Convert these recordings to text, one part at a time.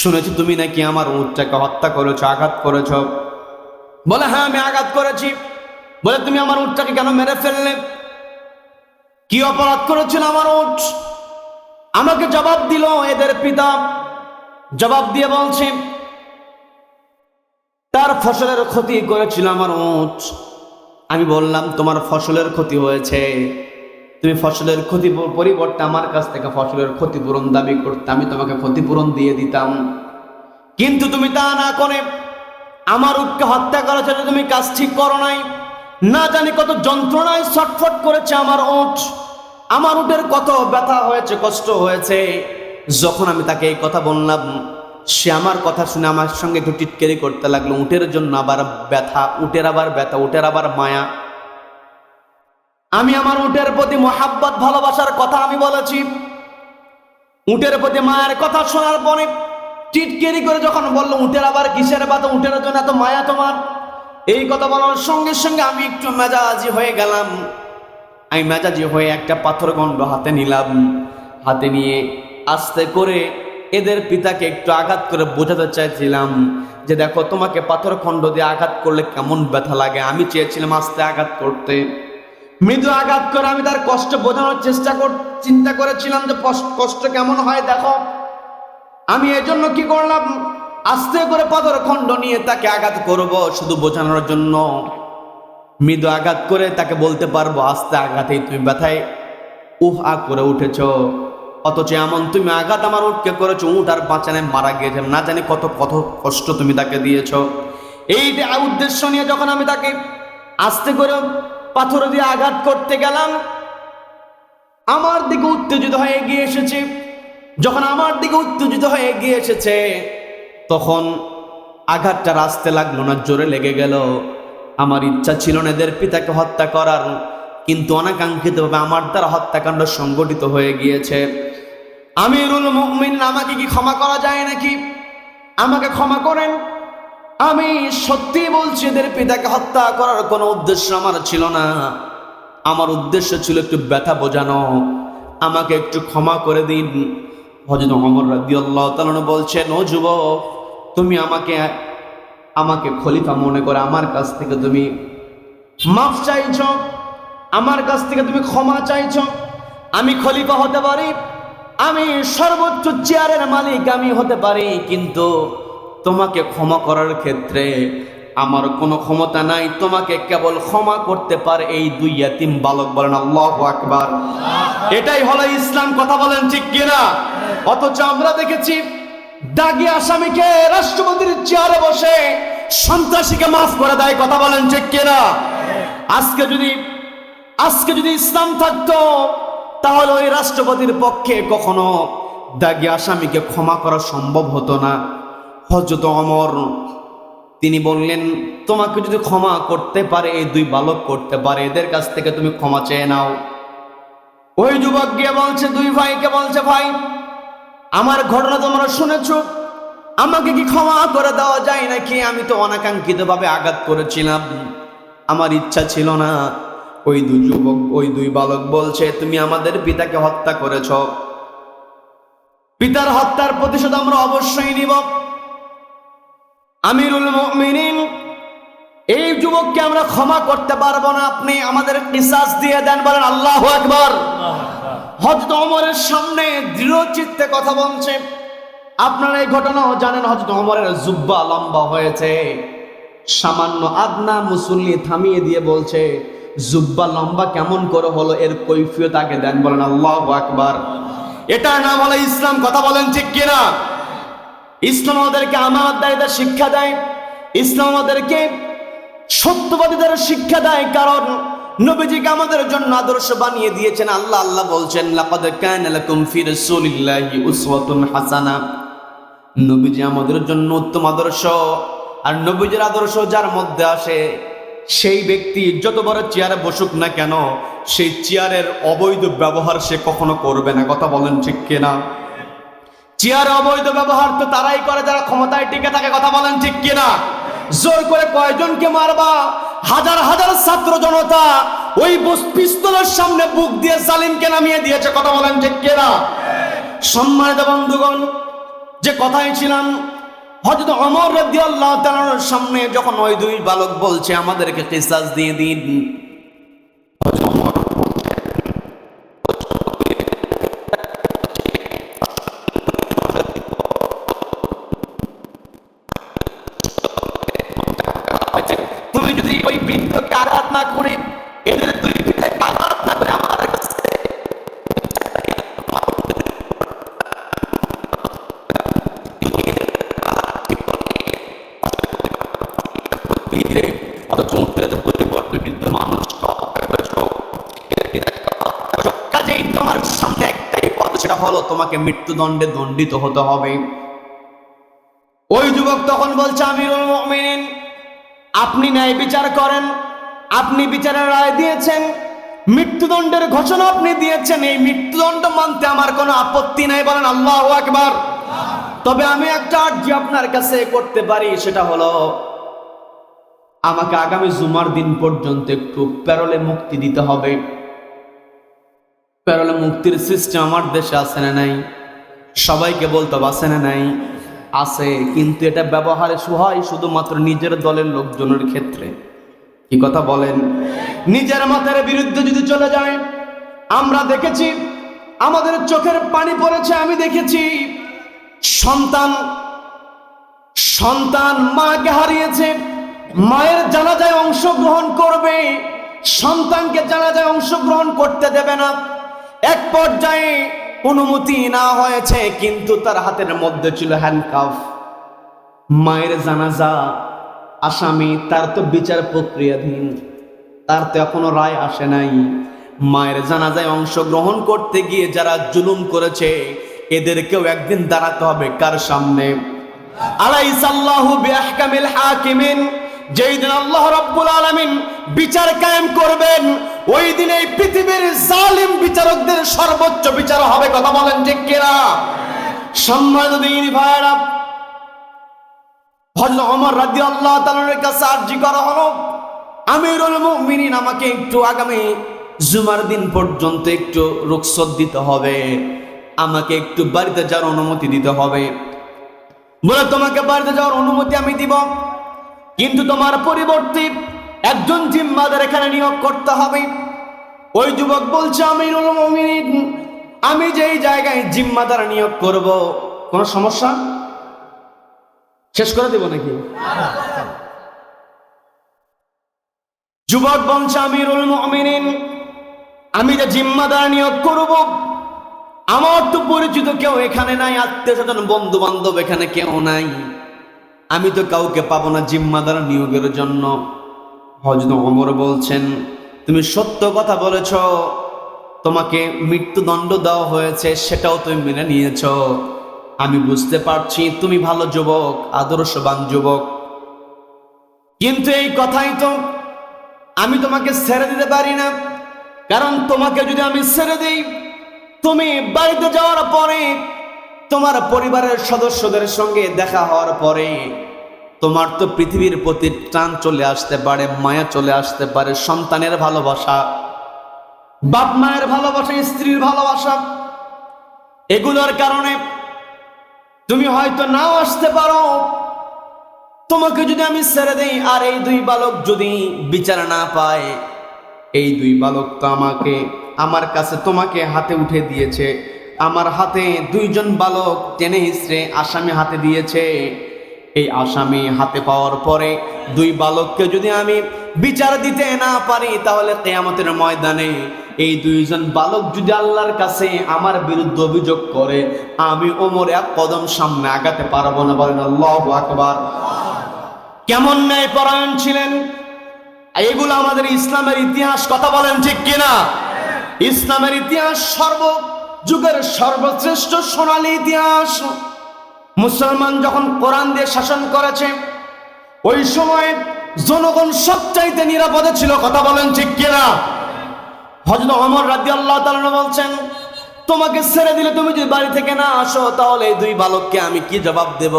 শুনেছি তুমি নাকি আমার উটটাকে হত্যা করেছো, আঘাত করেছো। বলে হ্যাঁ আমি আঘাত করেছি। বলে তুমি আমার উটটাকে কেন মেরে ফেললে? কি অপরাধ করেছিল আমার উট? আমাকে জবাব দিল এদের পিতা। জবাব দিয়ে বলছে তার ফসলের ক্ষতি করেছিল আমার উট। আমি বললাম তোমার ফসলের ক্ষতি হয়েছে, তুমি ফসলের ক্ষতি পরিবর্তে আমার কাছ থেকে ফসলের ক্ষতিপূরণ দাবি করতে, আমি তোমাকে ক্ষতিপূরণ দিয়ে দিতাম। কিন্তু তুমি তা না করে আমার উটকে হত্যা করেছে। তুমি কাজ ঠিক করো নাই। না জানি কত যন্ত্রণায় ছটফট করেছে আমার উট, আমার উটের কত ব্যথা হয়েছে, কষ্ট হয়েছে। যখন আমি তাকে এই কথা বললাম, সে আমার কথা শুনে আমার সঙ্গে একটু টিটকেরি করতে লাগলো। উটের জন্য আবার ব্যথা, উটের আবার ব্যথা, উটের আবার মায়া। আমি আমার উটের প্রতি মোহাব্বত ভালোবাসার কথা আমি বলেছি। উটের প্রতি মায়ের কথা শোনার পরে টিটকেরি করে যখন বললো উটের আবার কিসের ব্যথা, উটের জন্য এত মায়া তোমার, এই কথা বলার সঙ্গে সঙ্গে আমি একটু মেজাজি হয়ে গেলাম। আমি মেজাজি হয়ে একটা পাথর গন্ড হাতে নিলাম। হাতে নিয়ে আস্তে করে এদের পিতাকে একটু আঘাত করে বোঝাতে চাইছিলাম যে দেখো তোমাকে পাথর খণ্ড দিয়ে আঘাত করলে কেমন ব্যথা লাগে। আমি চেয়েছিলাম আস্তে আঘাত করতে, মৃদু আঘাত করে আমি তার কষ্ট বোঝানোর চিন্তা করেছিলাম যে কষ্ট কেমন হয় দেখো। আমি এজন্য কি করলাম, আস্তে করে পাথর খণ্ড নিয়ে তাকে আঘাত করব শুধু বোঝানোর জন্য। মৃদু আঘাত করে তাকে বলতে পারবো আস্তে আঘাতেই তুমি ব্যথায় আ করে উঠেছ। অথচ এমন তুমি আঘাত আমার উটকে করেছো, উট আর বাঁচানে মারা গিয়েছে। না জানি কত কত কষ্ট তুমি তাকে দিয়েছ। এই উদ্দেশ্য নিয়ে যখন আমি তাকে আস্তে করে পাথর দিয়ে আঘাত করতে গেলাম, আমার দিকে উত্তেজিত হয়ে এগিয়ে এসেছে। যখন আমার দিকে উত্তেজিত হয়ে এগিয়ে এসেছে, তখন আঘাতটা আসতে লাগলো না, জোরে লেগে গেল। আমার ইচ্ছা ছিল না এদের পিতাকে হত্যা করার, কিন্তু অনাকাঙ্ক্ষিতভাবে আমার দ্বারা হত্যাকাণ্ড সংগঠিত হয়ে গিয়েছে। আমিরুল মুমিনিন, আমাকে কি ক্ষমা করা যায় নাকি? আমাকে ক্ষমা করেন। আমি সত্যি বলছি এদের পিতাকে হত্যা করার কোনো উদ্দেশ্য আমার ছিল না। আমার উদ্দেশ্য ছিল একটু ব্যথা বোঝানো। আমাকে একটু ক্ষমা করে দিন। হযরত ওমর রাদিয়াল্লাহু তাআলা বলছেন, ও যুবক, তুমি আমাকে খলিফা মনে করে আমার কাছ থেকে তুমি মাফ চাইছ, আমার কাছ থেকে তুমি ক্ষমা চাইছ। আমি খলিফা হতে পারি, আমি সর্বোচ্চ চেয়ারের মালিক আমি হতে পারি, কিন্তু তোমাকে ক্ষমা করার ক্ষেত্রে আমার কোনো ক্ষমতা নাই। তোমাকে কেবল ক্ষমা করতে পারে এই দুই ইয়াতিম বালক। বলেন আল্লাহু আকবার। এটাই হলো ইসলাম। কথা বলেন ঠিক কিনা? অথচ আমরা দেখেছি দাগী আসামিকে রাষ্ট্রপতির চেয়ারে বসে সন্ত্রাসীকে মাফ করে দেয়। কথা বলেন ঠিক কিনা? আজকে যদি ইসলাম থাকতো, তাহলে ওই রাষ্ট্রপতির পক্ষে কখনো দাগী আসামিকে ক্ষমা করা সম্ভব হতো না। হযরত ওমর তিনি বললেন, তোমাকে যদি ক্ষমা করতে পারে এই দুই বালক করতে পারে, এদের কাছ থেকে তুমি ক্ষমা চেয়ে নাও। ওই যুবক গিয়ে বলছে, দুই ভাইকে বলছে, ভাই আমার ঘটনা তোমরা শুনেছ, আমাকে কি ক্ষমা করে দেওয়া যায় নাকি? আমি তো অনাকাঙ্ক্ষিতভাবে আঘাত করেছিলাম, আমার ইচ্ছা ছিল না। ওই দুই বালক বলছে, তুমি আমাদের পিতাকে হত্যা করেছ, পিতার হত্যার প্রতিশোধ আমরা অবশ্যই নিব। আমিরুল মুমিনিন, এই যুবককে আমরা ক্ষমা করতে পারবো না, আপনি আমাদের কিসাস দিয়ে দেন। বলেন আল্লাহু আকবার। হযরত ওমরের সামনে দৃঢ় চিত্তে কথা বলছে। আপনারা এই ঘটনাও জানেন, হযরত ওমরের জুব্বা লম্বা হয়েছে। সামান্য আদনা মুসল্লি থামিয়ে দিয়ে বলছে, জুব্বা লম্বা কেমন করে হলো, এর কৈফিয়ত আগে দেন। বলেন আল্লাহু আকবার। এটার নাম হলো ইসলাম। কথা বলেন ঠিক কিনা? ইসলাম আমাদেরকে আমানতদারিতার শিক্ষা দেয়। ইসলাম আমাদেরকে সত্যবাদীদের শিক্ষা দেয়, কারণ নবীজিকে আমাদের জন্য আদর্শ বানিয়ে দিয়েছেন। আল্লাহ বলছেন, লাকাদ কানা লাকুম ফি রাসূলিল্লাহি উসওয়াতুন হাসানা। নবীজি আমাদের জন্য উত্তম আদর্শ। আর নবীজির আদর্শ যার মধ্যে আসে, সেই ব্যক্তি যত বড় চেয়ারে বসুক না কেন, সেই চেয়ারের অবৈধ ব্যবহার সে কখনো করবে না। কথা বলেন ঠিক কিনা? চেয়ারে অবৈধ ব্যবহার তো তারাই করে যারা ক্ষমতায় টিকে থাকে। কথা বলেন ঠিক কিনা? জোর করে কয়জনকে মারবা? হাজার হাজার ছাত্র জনতা ওই পিস্তলের সামনে বুক দিয়ে জালিমকে নামিয়ে দিয়েছে। কথা বলেন ঠিক কিনা? সম্মানিত বন্ধুগণ, যে কথাই ছিলাম, হযরত ওমর রাদিয়াল্লাহু তাআলার সামনে যখন ওই দুই বালক বলছে আমাদেরকে কিসাস দিয়ে দিন, তুমি যদি ওই বৃদ্ধকে আঘাত না করে, এদের দুই পিতাকে আঘাত না করে আমার কাছে কাজেই তোমার সামনে একটাই পথ, সেটা হলো তোমাকে মৃত্যুদণ্ডে দণ্ডিত হতে হবে। ওই যুবক তখন বলছে, আমিরুল মুমিনিন, আপনি ন্যায় বিচার করেন, আপনি বিচারের রায় দিয়েছেন, মৃত্যুদণ্ডের ঘোষণা আপনি দিয়েছেন, এই মৃত্যুদণ্ড মানতে আমার কোনো আপত্তি নাই, বলেন আল্লাহু আকবার। তবে আমি একটা আরজি আপনার কাছে করতে পারি, সেটা হলো আমাকে আগামী জুমার দিন পর্যন্ত একটু প্যারোলে মুক্তি দিতে হবে। প্যারোলে মুক্তির সিস্টেম আমার দেশে আছে না নাই? সবাইকে বলতে আছে না নাই? আছে, কিন্তু এটা ব্যবহারে হয় শুধুমাত্র নিজের দলের লোকজনের ক্ষেত্রে। কি কথা বলেন? নিজের মতের বিরুদ্ধে যদি চলে যায়, আমরা দেখেছি, আমাদের চোখের পানি পড়েছে, আমি দেখেছি সন্তান মাকে হারিয়েছে, মায়ের জানাজায় অংশগ্রহণ করবে, সন্তানকে জানাজায় অংশগ্রহণ করতে দেবে না। এক পর্যায়ে অনুমতি না হয়েছে, কিন্তু তার হাতের মধ্যে ছিল হ্যান্ডকাফ। মায়ের জানাজা, আসামি, তার তো বিচার প্রক্রিয়াধীন, তার তো এখনো রায় আসে নাই। মায়ের জানাজায় অংশগ্রহণ করতে গিয়ে যারা জুলুম করেছে, এদেরকেও একদিন দাঁড়াতে হবে কার সামনে? আলাইসাল্লাহু বিআহকামিল হাকিমিন। যেই দিন আল্লাহ রাব্বুল আলামিন বিচার কায়েম করবেন, ওই দিন এই পৃথিবীর জালিম বিচারকদের সর্বোচ্চ বিচার হবে। কথা বলেন ঠিক কিনা? সম্মানিত দিনী ভাইরা, হযরত ওমর রাদিয়াল্লাহু তাআলার কাছে আরজি করা হলো, আমিরুল মুমিনিন, আমাকে একটু আগামী জুমার দিন পর্যন্ত একটু রুখসত দিতে হবে, আমাকে একটু বাড়িতে যাওয়ার অনুমতি দিতে হবে। বলে, তোমাকে বাড়িতে যাওয়ার অনুমতি আমি দিব, কিন্তু তোমার পরিবর্তে একজন জিম্মাদার এখানে নিয়োগ করতে হবে। ওই যুবক বলছে, আমিরুল মুমিনিন, আমি যেই জায়গায় জিম্মাদার নিয়োগ করব, কোন সমস্যা? শেষ করে দেব নাকি? যুবক বলছে, আমিরুল মুমিনিন, আমি যে জিম্মাদার নিয়োগ করব, আমার তো পরিচিত কেউ এখানে নাই, আত্মীয় স্বজন বন্ধু বান্ধব এখানে কেউ নাই, আমি তো কাউকে পাবো না জিম্মাদার নিয়োগের জন্য। হযরত ওমর বলছেন, তুমি সত্য কথা বলেছ, তোমাকে মৃত্যুদণ্ড দেওয়া হয়েছে, সেটাও তুমি মেনে নিয়েছ। আমি বুঝতে পারছি তুমি ভালো যুবক, আদর্শবান যুবক, কিন্তু এই কথাই তো আমি তোমাকে ছেড়ে দিতে পারি না। কারণ তোমাকে যদি আমি ছেড়ে দিই, তুমি বাড়িতে যাওয়ার পরে, তোমার পরিবারের সদস্যদের সঙ্গে দেখা হওয়ার পরে, তোমার তো পৃথিবীর প্রতি টান চলে আসতে পারে, মায়া চলে আসতে পারে, সন্তানের ভালোবাসা, বাপ মায়ের ভালোবাসা, স্ত্রীর ভালোবাসা, এগুলোর কারণে তুমি হয়তো নাও আসতে পারো। তোমাকে যদি আমি ছেড়ে দেই, আর এই দুই বালক যদি বিচার না পায়, এই দুই বালক তো আমার কাছে তোমাকে হাতে উঠে দিয়েছে, আমার হাতে দুইজন বালক টেনে হিসড়ে আসামি হাতে দিয়েছে। এই আসামি হাতে পাওয়ার পরে দুই বালককে যদি আমি বিচার দিতে না পারি, তাহলে কিয়ামতের ময়দানে এই দুইজন বালক যদি আল্লাহর কাছে আমার বিরুদ্ধে অভিযোগ করে, আমি ওমর এক কদম সামনে আগাতে পারবো না। বলেন আল্লাহু আকবার। কেমন ন্যায় পরায়ণ ছিলেন! এগুলো আমাদের ইসলামের ইতিহাস। কথা বলেন ঠিক কিনা? ইসলামের ইতিহাস সর্বযুগের সর্বশ্রেষ্ঠ সোনালী ইতিহাস। মুসলমান যখন কোরআন দিয়ে শাসন করেছে, ওই সময় জনগণ সবচাইতে নিরাপদে ছিল। কথা বলেন ঠিক কিনা? হযরত ওমর রাদিয়াল্লাহু তাআলা বলছেন, তোমাকে ছেড়ে দিলে, তুমি যদি বাড়ি থেকে না আসো, তাহলে এই দুই বালককে আমি কি জবাব দেব?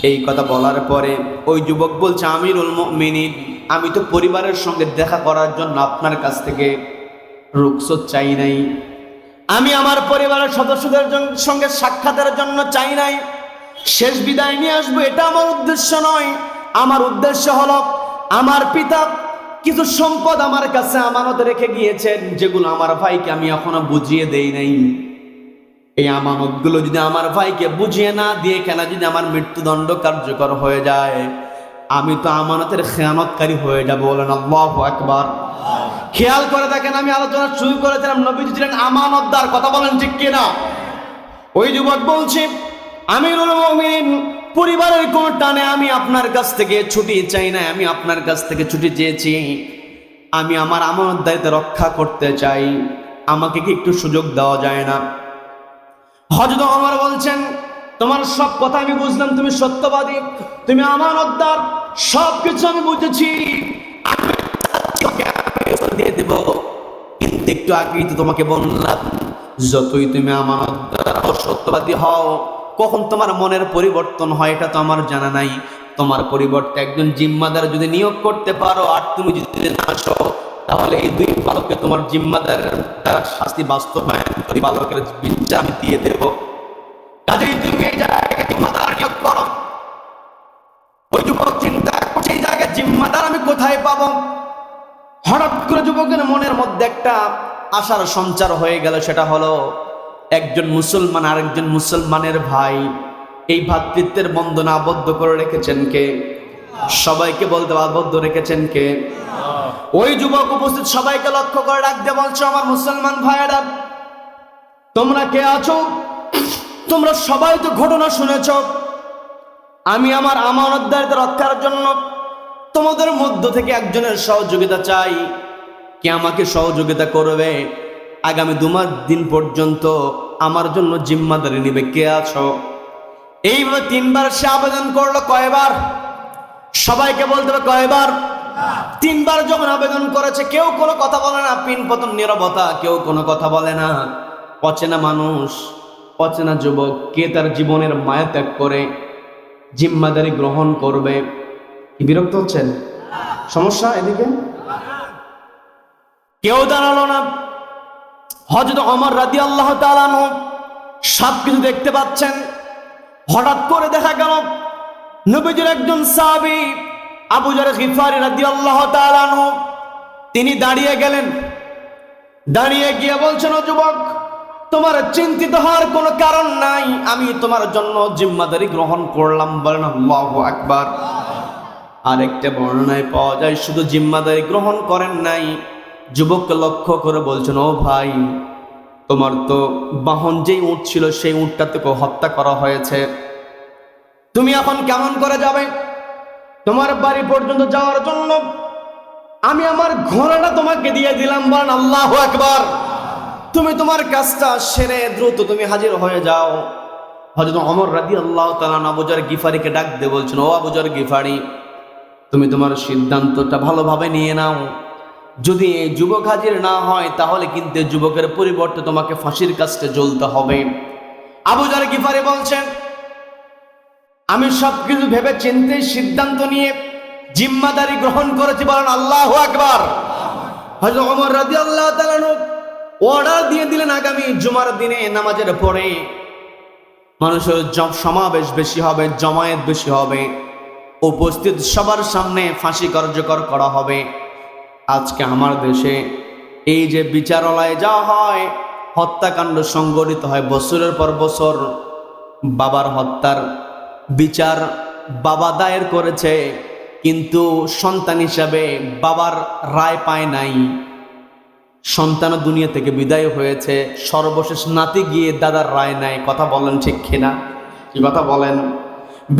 এই কথা বলার পরে ওই যুবক বলছে, আমিরুল মুমিনিন, আমি তো পরিবারের সঙ্গে দেখা করার জন্য আপনার কাছ থেকে রুখসত চাই নাই, আমি আমার পরিবারের সদস্যদের সঙ্গে সাক্ষাতের জন্য চাই নাই, শেষ বিদায় নিয়ে আসবো, এটা আমার উদ্দেশ্য নয়। আমার উদ্দেশ্য হলো আমার পিতা কিছু সম্পদ আমার কাছে আমানত রেখে গিয়েছেন, যেগুলো আমার ভাইকে আমি এখনো বুঝিয়ে দেই নাই। এই আমানতগুলো যদি আমার ভাইকে বুঝিয়ে না দিয়ে কেন যদি আমার মৃত্যুদণ্ড কার্যকর হয়ে যায়, আমি তো আমানতের খেয়ানতকারী হয়ে যাবো। বলেন আল্লাহু আকবার। খেয়াল করে দেখেন, আমি আলোচনা শুরু করেছিলাম নবীজি ছিলেন আমানতদার, কথা বলেন ঠিক কিনা? ওই যুবক বলছে, আমিরুল মুমিনিন, পরিবারের কোন টানে আমি আপনার কাছ থেকে ছুটি চাই না, আমি আপনার কাছ থেকে ছুটি চেয়েছি, আমি আমার আমানত দায়িত্ব রক্ষা করতে চাই, আমাকে কি একটু সুযোগ দেওয়া যায় না? হযরত ওমর বলছেন, তোমার সব কথা আমি বুঝলাম, তুমি সত্যবাদী, তুমি আমানতদার, সবকিছু আমি বুঝেছি, আমি দিয়ে দেব, কিন্তু একটু আগেই তো তোমাকে বললাম, যতই তুমি আমানতদার ও সত্যবাদী হও, কখন তোমার মনের পরিবর্তন হয় এটা তো আমার জানা নাই। তোমার পরিবর্তে একজন জিম্মাদার যদি নিয়োগ করতে পারো আর তুমি যদি না আসো, তাহলে এই দুই বালককে তোমার জিম্মাদারের তার শাস্তি বাস্তবায়ন করি, বালকের বিচার আমি দিয়ে দেব। কাজেই তুমি এই জায়গায় জিম্মাদার নিয়োগ করো। ওই যুবক চিন্তা করছে, এই জায়গায় জিম্মাদার আমি কোথায় পাবো? হঠাৎ করে যুবকের মনের মধ্যে একটা আশার সঞ্চার হয়ে গেল, সেটা হলো একজন মুসলমান আরেকজন মুসলমানের ভাই, এই ভ্রাতৃত্বের বন্ধনে আবদ্ধ করে রেখেছেন কে? সবাইকে বলতে আবদ্ধ রেখেছেন কে? ওই যুবক উপস্থিত সবাইকে লক্ষ্য করে ডাকতে বলছো, আমার মুসলমান ভাইয়েরা, তোমরা কে আছো? তোমরা সবাই তো ঘটনা শুনেছ, আমি আমার আমানতদারিত্ব রক্ষার জন্য তোমাদের মধ্য থেকে একজনের সহযোগিতা চাই। কে আমাকে সহযোগিতা করবে? আগামী 2 দিন পর্যন্ত আমার জন্য জিম্মাদারি নিবে, কে আছো? এইভাবে 3বার সে আবেদন করলো। কয়বার? সবাইকে বলতে হবে কয়বার? 3বার যখন আবেদন করেছে, কেউ কোনো কথা বলে না, পিনপতন নীরবতা, কেউ কোনো কথা বলে না। অচেনা মানুষ, অচেনা যুবক, কে তার জীবনের মায়া ত্যাগ করে জিম্মাদারি গ্রহণ করবে? কি বিরক্ত হচ্ছেন? সমস্যা এদিকে? কেউ দাঁড়ালো না। হযরত ওমর রাদিয়াল্লাহু তাআলা আনহু সবকিছু দেখতে পাচ্ছেন। হঠাৎ করে দেখা গেল নবীজির একজন সাহাবী আবু যর গিফারী রাদিয়াল্লাহু তাআলা আনহু, তিনি দাঁড়িয়ে গেলেন। দাঁড়িয়ে গিয়ে বলছেন, ও যুবক, তোমার চিন্তিত হওয়ার কোনো কারণ নাই, আমি তোমার জন্য জিম্মাদারি গ্রহণ করলাম। বলেন আল্লাহু আকবার। আরেকটা বর্ণনায় পাওয়া যায়, শুধু জিম্মাদারি গ্রহণ করেন নাই, যুবককে লক্ষ্য করে বলছেন, ও ভাই, তোমার তো বাহন যেই উট ছিল সেই উটটাতে হত্যা করা হয়েছে, তুমি এখন কেমন করে যাবে? তোমার বাড়ি পর্যন্ত যাওয়ার জন্য আমি আমার ঘোড়াটা তোমাকে দিয়ে দিলাম। বলেন আল্লাহু আকবার। তুমি তোমার কাজটা সেরে দ্রুত তুমি হাজির হয়ে যাও। হযরত ওমর রাদিয়াল্লাহু তাআলা আবু যর গিফারীকে ডাক দিয়ে বলছেন, ও আবু যর গিফারী, তুমি তোমার সিদ্ধান্তটা ভালোভাবে নিয়ে নাও। যদি এই যুবক হাজির না হয়, তাহলে কিন্তু যুবকের পরিবর্তে তোমাকে ফাঁসির কাস্টে জ্বলতে হবে। আবু যর গিফারী বলছেন, আমি সবকিছু ভেবে চিন্তে সিদ্ধান্ত নিয়ে জিম্মাদারি গ্রহণ করেছি। বলেন আল্লাহু আকবার। হযরত ওমর রাদিয়াল্লাহু তাআলা অর্ডার দিয়ে দিলেন, আগামী জুমার দিনে নামাজের পরে মানুষের সমাবেশ বেশি হবে, জমায়েত বেশি হবে, উপস্থিত সবার সামনে ফাঁসি কার্যকর করা হবে। আজকে আমার দেশে এই যে বিচারালয়ে যাওয়া হয়, হত্যাকাণ্ড সংঘটিত হয় বছরের পর বছর, বাবার হত্যার বিচার বাবা দায়ের করেছে, কিন্তু সন্তান হিসাবে বাবার রায় পায় নাই। সন্তান দুনিয়া থেকে বিদায় হয়েছে, সর্বশেষ নাতি গিয়ে দাদার রায় নেয়। কথা বলেন ঠিক কিনা? কি কথা বলেন?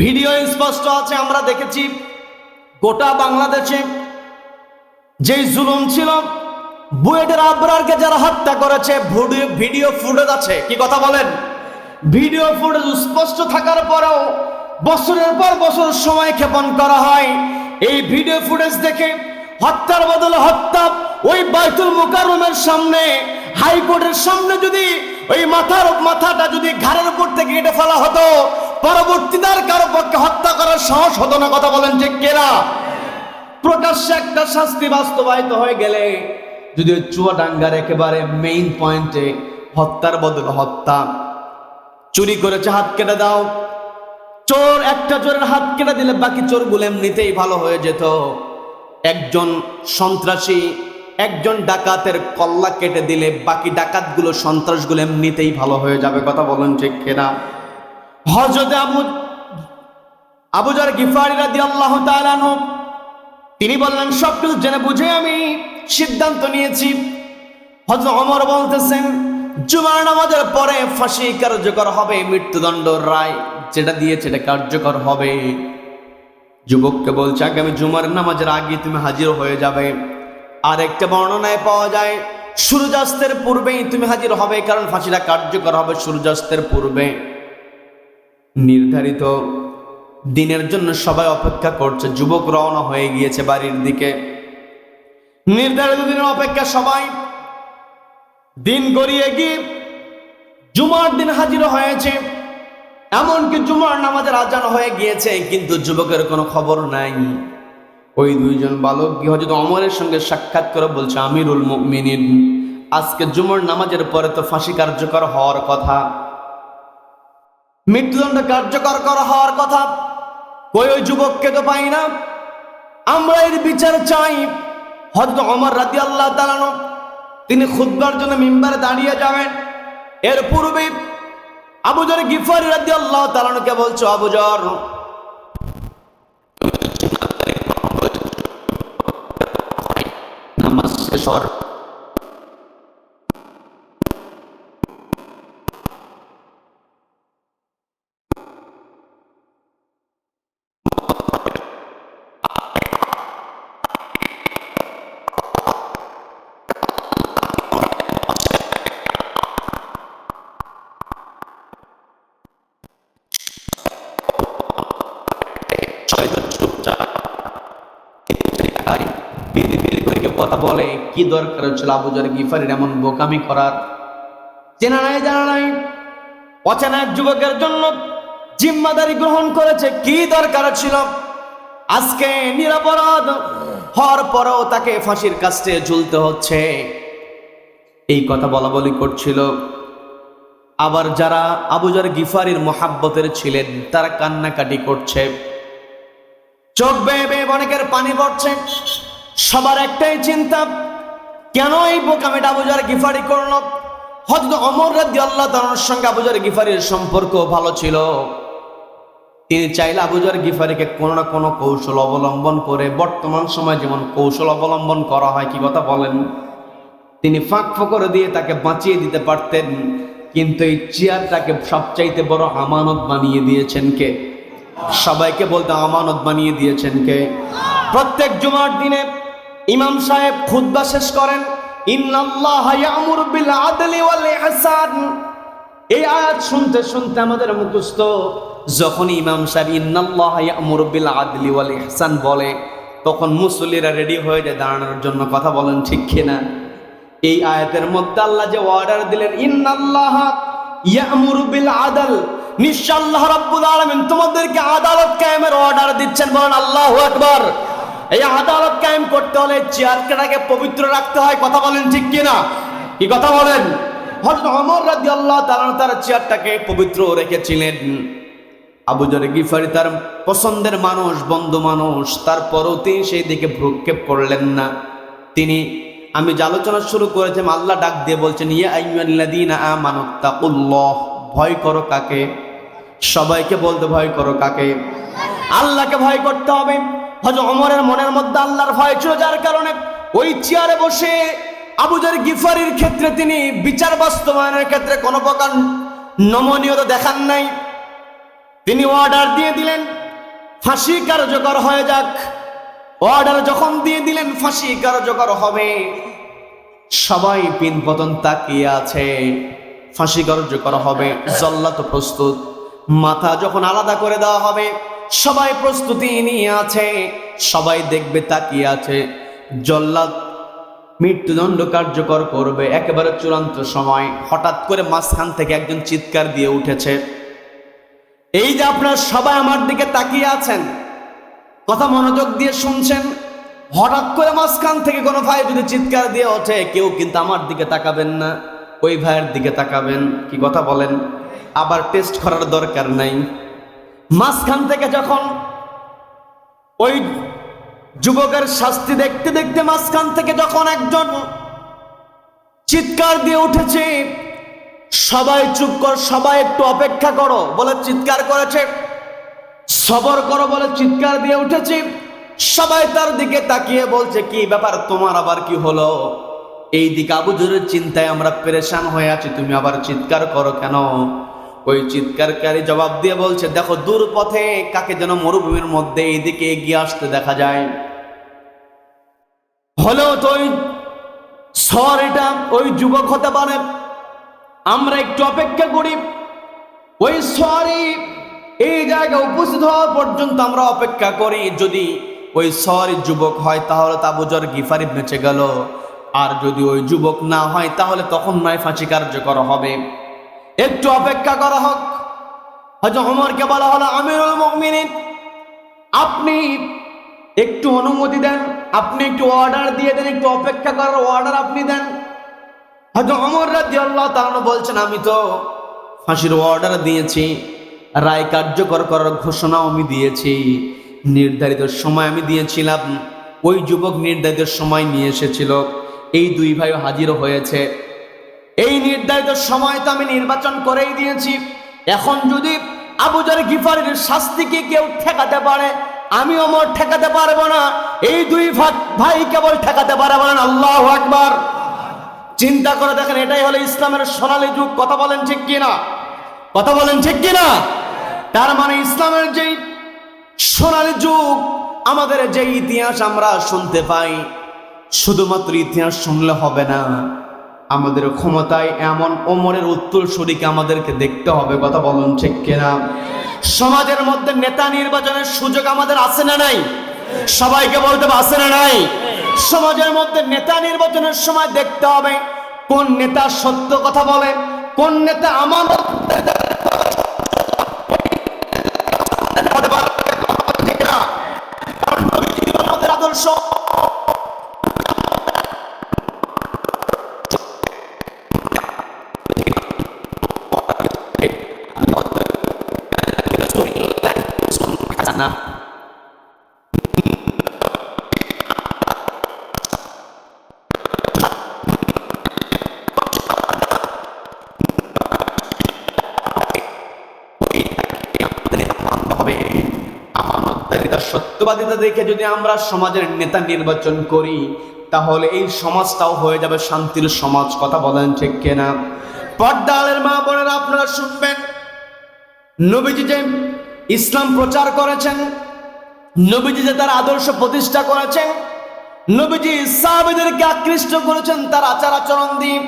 ভিডিও স্পষ্ট আছে, আমরা দেখেছি গোটা বাংলাদেশে যেই জুলুম ছিল, বুয়েটের আবরারকে যারা হত্যা করেছে, ভিডিও ফুটেজ আছে। কি কথা বলেন? ভিডিও ফুটেজ স্পষ্ট থাকার পরেও বছরের পর বছর সময় ক্ষেপণ করা হয়। এই ভিডিও ফুটেজ দেখে হত্যার বদলে হত্যা, ওই বাইতুল মুকাররমের সামনে, হাইকোর্টের সামনে যদি ওই মাথাটা যদি ঘাড়ের উপর থেকে কেটে ফেলা হতো, পরবর্তীতে আর কারো পক্ষে হত্যা করার সাহস হতো না। কথা বলেন ঠিক কিনা? প্রকাশ্যে একটা শাস্তি বাস্তবায়িত হয়ে গেলে, যদি চুয়াডাঙ্গার একেবারে মেইন পয়েন্টে হত্যার বদলে হত্যা। চুরি করেছে, হাত কেটে দাও। চোর, একটা চোরের হাত কেটে দিলে বাকি চোরগুলো এমনিতেই ভালো হয়ে যেত। একজন সন্ত্রাসী, একজন ডাকাতের কল্লা কেটে দিলে বাকি ডাকাতগুলো, সন্ত্রাসগুলো এমনিতেই ভালো হয়ে যাবে। কথা বলেন ঠিক কিনা? হযরত আবু যর গিফারী রাদিয়াল্লাহু তাআলা আনহু তিনি বললেন, সবকিছু জেনে বুঝে আমি সিদ্ধান্ত নিয়েছি। হযরত ওমর বলতেছেন, জুমার নামাজের পরে ফাঁসি কার্যকর হবে, মৃত্যুদণ্ড রায় যেটা দিয়েছে এটা কার্যকর হবে। যুবককে বলছে, আগামী জুমার নামাজের আগে তুমি হাজির হয়ে যাবে। আর একটা বর্ণনায় পাওয়া যায় সূর্যাস্তের পূর্বেই তুমি হাজির হবে, কারণ ফাঁসিটা কার্যকর হবে সূর্যাস্তের পূর্বে। নির্ধারিত দিনের জন্য সবাই অপেক্ষা করছে। যুবক রওনা হয়ে গিয়েছে বাড়ির দিকে। নির্ধারিত দিনের অপেক্ষা সবাই। দিন গড়িয়ে গিয়ে জুমার দিন হাজির হয়েছে, এমনকি জুমার নামাজের আজান হয়ে গিয়েছে, কিন্তু যুবকের কোনো খবর নাই। ওই দুইজন বালক গিয়ে হযরত ওমরের সঙ্গে সাক্ষাৎ করে বলছে, আমিরুল মুমিনিন, আজকে জুমার নামাজের পরে তো ফাঁসি কার্যকর হওয়ার কথা, মৃত্যুদণ্ড কার্যকর করা হওয়ার কথা, কই ওই যুবককে তো পাই না, আমরা এর বিচার চাই। হযরত ওমর রাদিয়াল্লাহু তাআলা আনহু তিনি খুতবার জন্য মিম্বারে দাঁড়িয়ে যাবেন। এর পূর্বে আবু যর গিফারী রাদিয়াল্লাহু তাআলা আনহুকে বলছো, আবু যর, নামাজ শেষ হওয়ার কথা বলে। কি দরকার ছিল আবু যর গিফারীর এমন বোকামি করার? চেনা নাই, জানা নাই, অচেনা এক যুবকের জন্য জিম্মাদারি গ্রহণ করেছে। কি দরকার ছিল? আজকে নিরপরাধ হওয়ার পরেও তাকে ফাঁসির কাস্টে ঝুলতে হচ্ছে। এই কথা বলা বলি করছিল। আবার যারা আবু যর গিফারীর মুহাব্বতের ছিলেন তারা কান্নাকাটি করছে, চোখ বেয়ে বেয়ে অনেকের পানি পড়ছে। সবার একটাই চিন্তা, কেন এই বোকামিটা আবু যর গিফারী করল? হযরত ওমর রাদিয়াল্লাহু তাআলার সঙ্গে আবু যর গিফারীর সম্পর্ক ভালো ছিল। তিনি চাইলে আবু যর গিফারীকে কোনো না কোনো কৌশল অবলম্বন করে, বর্তমান সময়ে যেমন কৌশল অবলম্বন করা হয়, কি কথা বলেন, তিনি ফাঁক ফোকর দিয়ে তাকে বাঁচিয়ে দিতে পারতেন। কিন্তু এই চেয়ারটাকে সবচাইতে বড় আমানত বানিয়ে দিয়েছেন কে? সবাইকে বলতে আমানত বানিয়ে দিয়েছেন কে? প্রত্যেক জুমার দিনে ইমাম সাহেব খুতবা শেষ করেন, ইন্নাল্লাহা ইয়া'মুরু বিল আদলি ওয়াল ইহসান। এই আয়াত শুনতে শুনতে আমাদের মুখস্থ। যখন ইমাম সাহেব ইন্নাল্লাহা ইয়া'মুরু বিল আদলি ওয়াল ইহসান বলে, তখন মুসল্লিরা রেডি হয়ে যায় দাঁড়ানোর জন্য। কথা বলেন ঠিক কিনা? এই আয়াতের মধ্যে আল্লাহ যে অর্ডার দিলেন, ইন্নাল্লাহা ইয়া'মুরু বিল আদল, নিশ্চয় আল্লাহ রাব্বুল আলামিন তোমাদেরকে আদালত কায়েমের অর্ডার দিচ্ছেন। বলেন আল্লাহু আকবার। এই আদালত কায়েম করতে হলে চেয়ারটাকে পবিত্র রাখতে হয়। কথা বলেন ঠিক কিনা? কি কথা বলেন? হযরত ওমর রাদিয়াল্লাহু তাআলা তার চেয়ারটাকে পবিত্র রেখেছিলেন। আবু যর গিফারী তার পছন্দের মানুষ, বন্ধু মানুষ, তারপরও তিনি সেই দিকে ভ্রুক্ষেপ করলেন না। তিনি, আমি যে আলোচনা শুরু করেছিলাম, আল্লাহ ডাক দিয়ে বলছেন, ইয়া আইয়ুহাল্লাযীনা আমানুত্তাকুল্লাহ, ভয় করো কাকে? সবাইকে বলতে, ভয় করো কাকে? আল্লাহকে ভয় করতে হবে। হযরত ওমরের মনের মধ্যে আল্লাহর ভয় ছিল, যার কারণে ওই চেয়ারে বসে আবু যর গিফারীর ক্ষেত্রে তিনি বিচার বাস্তবায়নের ক্ষেত্রে কোনো প্রকার নমনীয়তা দেখান নাই। তিনি অর্ডার দিয়ে দিলেন, ফাঁসি কার্যকর হয়ে যাক। অর্ডার যখন দিয়ে দিলেন ফাঁসি কার্যকর হবে, সবাই পিনপতন তাকিয়ে আছে। ফাঁসি কার্যকর হবে, জল্লাদ প্রস্তুত। মাথা যখন আলাদা করে দেওয়া হবে, সবাই প্রস্তুতি নিয়ে আছে, সবাই দেখবে তাকিয়ে আছে। জল্লাদ মৃত্যুদণ্ড কার্যকর করবে একেবারে চূড়ান্ত সময়। হঠাৎ করে মাঝখান থেকে একজন চিৎকার দিয়ে উঠেছে। এই যে আপনারা সবাই আমার দিকে তাকিয়ে আছেন, কথা মনোযোগ দিয়ে শুনছেন, হঠাৎ করে মাঝখান থেকে কোনো ভাই যদি চিৎকার দিয়ে ওঠে, কেউ কিন্তু আমার দিকে তাকাবেন না। ওই ভাইয়ের দিকে তাকাবেন। কি কথা বলেন? আবার টেস্ট করার দরকার নাই। মাঝখান থেকে যখন ওই যুবকের শাস্তি দেখতে দেখতে মাঝখান থেকে যখন একজন চিৎকার দিয়ে উঠেছে, সবাই চুপ কর, সবাই একটু অপেক্ষা করো বলে চিৎকার করেছে, সবর করো বলে চিৎকার দিয়ে উঠেছে। সবাই তার দিকে তাকিয়ে বলছে, কি ব্যাপার, তোমার আবার কি হলো? এই দিকে আবু যরের চিন্তায় আমরা পেরেশান হয়ে আছি, তুমি আবার চিৎকার করো কেন? ওই চিৎকারকারী জবাব দিয়ে বলছে, দেখো দূর পথে কাকে যেন মরুভূমির মধ্যে এইদিকে এগিয়ে আসতে দেখা যায়। হলেও তো ওই সর এটা ওই যুবক হতে পারে, আমরা একটু অপেক্ষা করি। ওই সরি এই জায়গায় উপস্থিত হওয়া পর্যন্ত আমরা অপেক্ষা করি। যদি ওই সরি যুবক হয় তাহলে তো আবু যর গিফারি বেঁচে গেল, আর যদি ওই যুবক না হয় তাহলে তখন নয় ফাঁসি কার্যকর হবে। একটু অপেক্ষা করা হোক। হযরত ওমরকে বলা হলো, আমিরুল মুমিনিন, আপনি একটু অনুমতি দেন, আপনি একটু অর্ডার দিয়ে দেন, একটু অপেক্ষা করার অর্ডার আপনি দেন। হযরত ওমর রাদিয়াল্লাহু তাআলা বলছেন, আমি তো ফাঁসির অর্ডার দিয়েছি, রায় কার্যকর করার ঘোষণা আমি দিয়েছি, নির্ধারিত সময় আমি দিয়েছিলাম, ওই যুবক নির্ধারিত সময় নিয়ে এসেছিল, এই দুই ভাই হাজির হয়েছে, এই নির্ধারিত সময় তো আমি নির্বাচন করেই দিয়েছি। এখন যদি আবু যর গিফারির শাস্তিকে কেউ ঠেকাতে পারে, আমি ওমর ঠেকাতে পারবো না, এই দুই ভাই কেবল ঠেকাতে পারে। বলেন আল্লাহু আকবার। চিন্তা করে দেখেন, এটাই হলো ইসলামের সোনালী যুগ। কথা বলেন ঠিক কিনা? কথা বলেন ঠিক কিনা? তার মানে ইসলামের যেই সোনালী যুগ, আমাদের যে ইতিহাস আমরা শুনতে পাই, শুধুমাত্র ইতিহাস শুনলে হবে না, আমাদের ক্ষমতায় এমন ওমরের উত্তরসূরিকে আমাদেরকে দেখতে হবে। কথা বলুন ঠিক কিনা? সমাজের মধ্যে নেতা নির্বাচনের সুযোগ আমাদের আছে না নাই? সবাইকে বলতে হবে, আছে না নাই? সমাজের মধ্যে নেতা নির্বাচনের সময় দেখতে হবে কোন নেতা সত্য কথা বলে, কোন নেতা আমানত আমাদের আদর্শ। না সত্যবাদিতা দেখে যদি আমরা সমাজের নেতা নির্বাচন করি, তাহলে এই সমাজটাও হয়ে যাবে শান্তির সমাজ। কথা বলেন ঠিক কিনা? পর্দালের মা বোনেরা, আপনারা শুনবেন, নবীজি যে ইসলাম প্রচার করেছেন, নবীজি যে তার আদর্শ প্রতিষ্ঠা করেছেন, নবীজি সাহাবীদেরকে আকৃষ্ট করেছেন তার আচার আচরণ দিয়ে,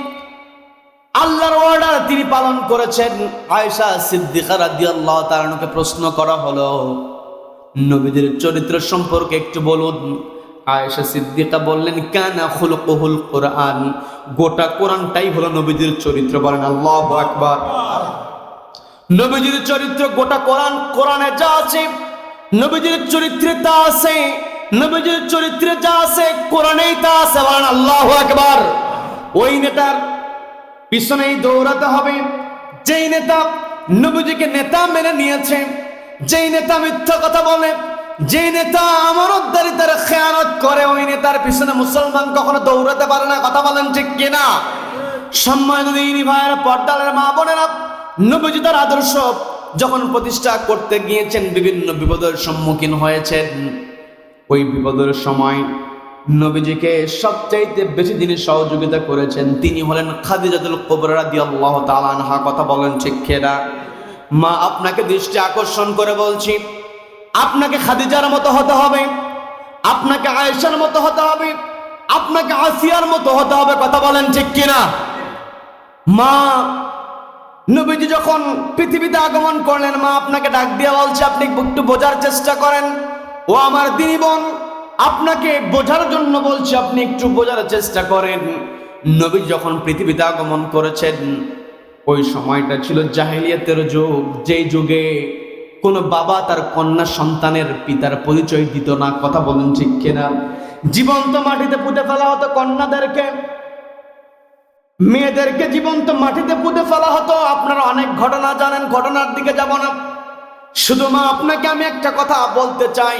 আল্লাহর অর্ডার তিনি পালন করেছেন। আয়েশা সিদ্দিকা রাদিয়াল্লাহু তাআলাকে প্রশ্ন করা হলো, নবীদের চরিত্র সম্পর্কে একটু বলুন। আয়েশা সিদ্দিকা বললেন, কানা খুলুকুহুল কুরআন, গোটা কোরআনটাই হলো নবীদের চরিত্র। বলেন আল্লাহু আকবার। নবীজির চরিত্র গোটা কোরআন, কোরআনে যা আছে নবীজির চরিত্রে তা আছে, নবীজির চরিত্রে যা আছে কোরআনেই তা আছে। বলেন আল্লাহু আকবার। ওই নেতার পিছনেই দৌড়াতে হবে যেই নেতা নবীজিকে নেতা মেনে নিয়েছে, যেই নেতা মিথ্যা কথা বলে, যেই নেতা আমানতদারিতার খেয়ানত করে, ওই নেতার পিছনে মুসলমান কখনো দৌড়াতে পারে না। কথা বলেন ঠিক কিনা? সম্মানিত দিনী ভাইয়েরা, পর্দালের মা বোনেরা, নবীজি তার আদর্শ যখন প্রতিষ্ঠা করতে গিয়েছেন, বিভিন্ন বিপদের সম্মুখীন হয়েছেন। ওই বিপদের সময় নবীজিকে সবচাইতে বেশি যিনি সহযোগিতা করেছেন তিনি হলেন খাদিজাতুল কুবরা রাদিয়াল্লাহু তাআলা আনহা। কথা বলেন ঠিক কিনা? মা, আপনাকে দৃষ্টি আকর্ষণ করে বলছি, আপনাকে খাদিজার মতো হতে হবে, আপনাকে আয়েশার মতো হতে হবে, আপনাকে আসিয়ার মতো হতে হবে। কথা বলেন ঠিক কিনা? মা, নবীজি যখন পৃথিবীতে আগমন করলেন, মা আপনাকে ডাক দিয়ে বলছে, আপনি একটু বোঝার চেষ্টা করেন। ও আমার দিনী বোন, আপনাকে বোঝার জন্য বলছি, আপনি একটু বোঝার চেষ্টা করেন। নবী যখন পৃথিবীতে আগমন করেছেন, ওই সময়টা ছিল জাহেলিয়াতের যুগ, যেই যুগে কোন বাবা তার কন্যা সন্তানের পিতার পরিচয় দিত না। কথা বলেন ঠিক কিনা? জীবন্ত মাটিতে পুঁতে ফেলা হতো কন্যাদেরকে, মেয়েদেরকে জীবন্ত মাটিতে পুঁতে ফেলা হতো। আপনারা অনেক ঘটনা জানেন, ঘটনার দিকে যাব না। শুধু মা আপনাকে আমি একটা কথা বলতে চাই,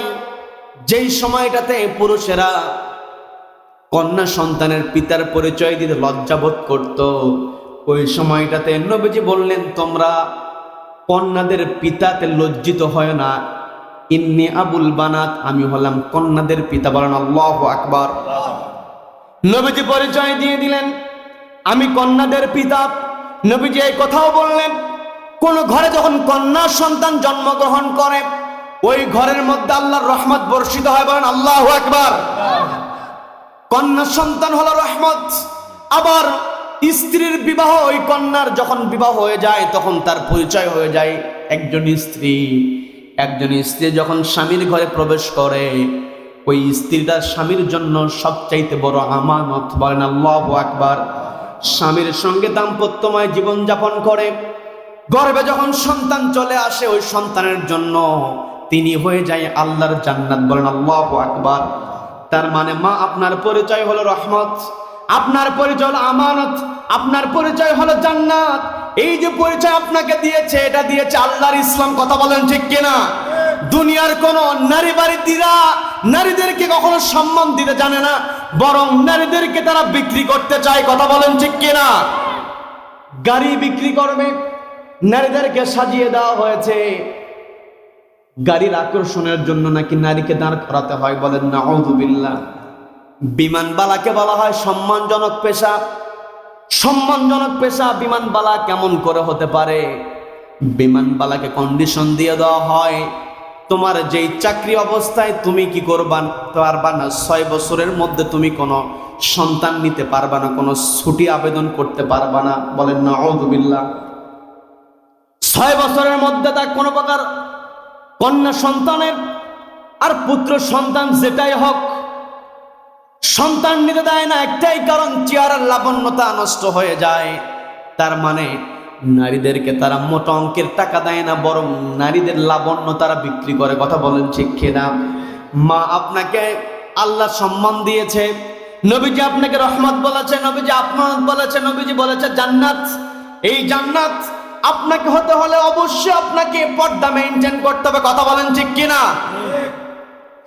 যেই সময়টাতে পুরুষেরা কন্যা সন্তানের পিতার পরিচয় দিতে লজ্জাবোধ করত, ওই সময়টাতে নবীজি বললেন, তোমরা কন্যাদের পিতাতে লজ্জিত হয় না। ইন্নি আবুল বানাত, আমি হলাম কন্যাদের পিতা। বলেন আল্লাহু আকবার। নবীজি পরিচয় দিয়ে দিলেন, আমি কন্যাদের পিতা। নবীজি এই কথাও বললেন, কোন ঘরে যখন কন্যা সন্তান জন্মগ্রহণ করে, ওই ঘরের মধ্যে আল্লাহর রহমত বর্ষিত হয়। বলেন আল্লাহু আকবার। কন্যা সন্তান হলো রহমত। আবার স্ত্রীর বিবাহ, ওই কন্যার যখন বিবাহ হয়ে যায় তখন তার পরিচয় হয়ে যায় একজন স্ত্রী। একজন স্ত্রী যখন স্বামীর ঘরে প্রবেশ করে, ওই স্ত্রীটা স্বামীর জন্য সবচাইতে বড় আমানত। বলেন আল্লাহু আকবার। স্বামীর সঙ্গে দাম্পত্যময় জীবন যাপন করে, গর্ভে যখন সন্তান চলে আসে, ওই সন্তানের জন্য তিনি হয়ে যায় আল্লাহর জান্নাত। বলেন আল্লাহু আকবার। তার মানে মা আপনার পরিচয় হলো রহমত, আপনার পরিচয় হলো আমানত, আপনার পরিচয় হলো জান্নাত। এই যে পরিচয় আপনাকে দিয়েছে, এটা দিয়েছে আল্লাহর ইসলাম। কথা বলেন ঠিক কিনা? দুনিয়ার কোন নারীবাড়িরা নারীদেরকে কখনো সম্মান দিতে জানে না, বরং নারীদেরকে তারা বিক্রি করতে চায়। কথা বলেন ঠিক কিনা? গাড়ি বিক্রি করবে, নারীদেরকে সাজিয়ে দেওয়া হয়েছে গাড়ির আকর্ষণের জন্য, নাকি নারীকে দাঁড় করাতে হয়। বলেন নাউযুবিল্লাহ। বিমানবালাকে বলা হয় সম্মানজনক পেশা। সম্মানজনক পেশা বিমানবালা কেমন করে হতে পারে? বিমানবালাকে কন্ডিশন দিয়ে দেওয়া হয়, তোমার যেই চাকরি অবস্থায় তুমি কি করবা পারবা না, 6 বছরের মধ্যে তুমি কোনো সন্তান নিতে পারবা না, কোনো ছুটি আবেদন করতে পারবা না। বলেন নাউযুবিল্লাহ। 6 বছরের মধ্যে তার কোনো প্রকার কন্যা সন্তানের আর পুত্র সন্তান যেটাই হোক সন্তান নিতে দেয় না, একটাই কারণ, চেহারার লাবণ্যতা নষ্ট হয়ে যায়। তার মানে নারীদেরকে তারা মোটা অঙ্কের টাকা দেয় না, বরং নারীদের লাবণ্য তারা বিক্রি করে। কথা বলেন ঠিক কিনা? মা আপনাকে আল্লাহ সম্মান দিয়েছে, নবীজি আপনাকে রহমত বলেছে, নবীজি আপনার বলেছে, নবীজি বলেছে জান্নাত। এই জান্নাত আপনাকে হতে হলে অবশ্যই আপনাকে পর্দা মেইনটেইন করতে হবে। কথা বলেন ঠিক কিনা?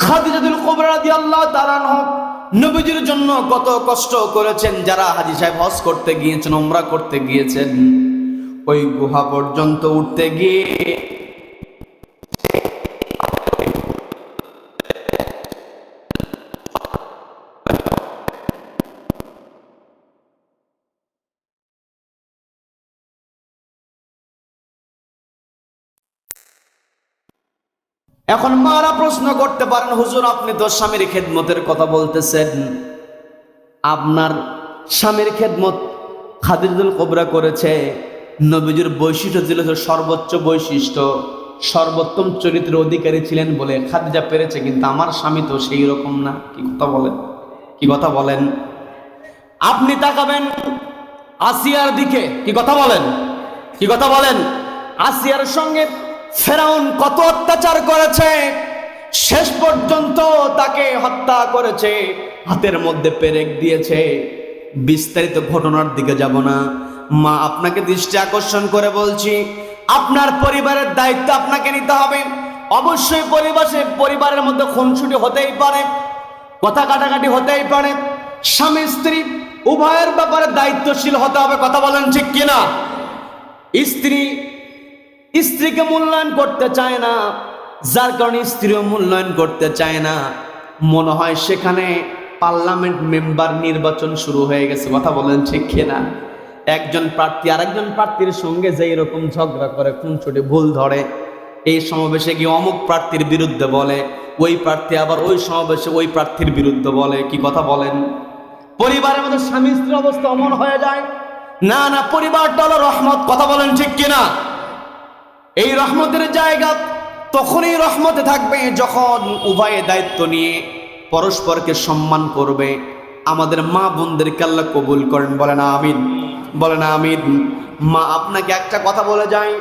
খাদিজাতুল কুবরা রাদিয়াল্লাহু তাআলা আনহা নবীজির জন্য কত কষ্ট করেছেন। যারা হাজী সাহেব হজ করতে গিয়েছেন, উমরা করতে গিয়েছেন, ওই গুহা পর্যন্ত উঠতে গিয়ে এখন মারা প্রশ্ন করতে পারেন, হুজুর আপনি তো স্বামীর খেদমতের কথা বলতেছেন, আপনার স্বামীর খেদমত খাদিজাতুল কুবরা করেছে। নবীজির বৈশিষ্ট্য ছিল সর্বোচ্চ বৈশিষ্ট্য, সর্বোত্তম চরিত্রের অধিকারী ছিলেন বলে খাদিজা পেরেছে, কিন্তু আমার স্বামী তো সেই রকম না। কি কথা বলেন? কি কথা বলেন? আপনি তাকাবেন আসিয়ার দিকে, কি কথা বলেন? কি কথা বলেন? আসিয়ার সঙ্গে ফেরাউন কত অত্যাচার করেছে, শেষ পর্যন্ত তাকে হত্যা করেছে, হাতের মধ্যে পেরেক দিয়েছে। বিস্তারিত ঘটনার দিকে যাব না। মা আপনাকে দৃষ্টি আকর্ষণ করে বলছি, আপনার পরিবারের দায়িত্ব আপনাকে নিতে হবে। অবশ্যই পরিবারের মধ্যে খুনসুটি হতেই পারে, কথা কাটাকাটি হতেই পারে, স্বামী স্ত্রী উভয়ের ব্যাপারে দায়িত্বশীল হতে হবে। কথা বলেন ঠিক কিনা? স্ত্রীকে মূল্যায়ন করতে চায় না, যার কারণে স্ত্রীও মূল্যায়ন করতে চায় না। মনে হয় সেখানে পার্লামেন্ট মেম্বার নির্বাচন শুরু হয়ে গেছে। কথা বলেন ঠিক কিনা? একজন প্রার্থী আরেকজন প্রার্থীর সঙ্গে যে এরকম ঝগড়া করে, খুনসুটি ভুল ধরে, এই সমাবেশে গিয়ে অমুক প্রার্থীর বিরুদ্ধে বলে, ওই প্রার্থী আবার ওই সমাবেশে ওই প্রার্থীর বিরুদ্ধে বলে। কি কথা বলেন? পরিবারের মধ্যে স্বামী স্ত্রীর অবস্থা অমন হয়ে যায়। না না, পরিবারটা হলো রহমত। কথা বলেন ঠিক কিনা? এই রহমতের জায়গা তখনই রহমতে থাকবে যখন উভয়ে দায়িত্ব নিয়ে পরস্পরকে সম্মান করবে। আমাদের মা বোনদেরকে আল্লাহ কবুল করেন। বলেন আমিন, বলেন আমিন। মা আপনাকে একটা কথা বলে যায়,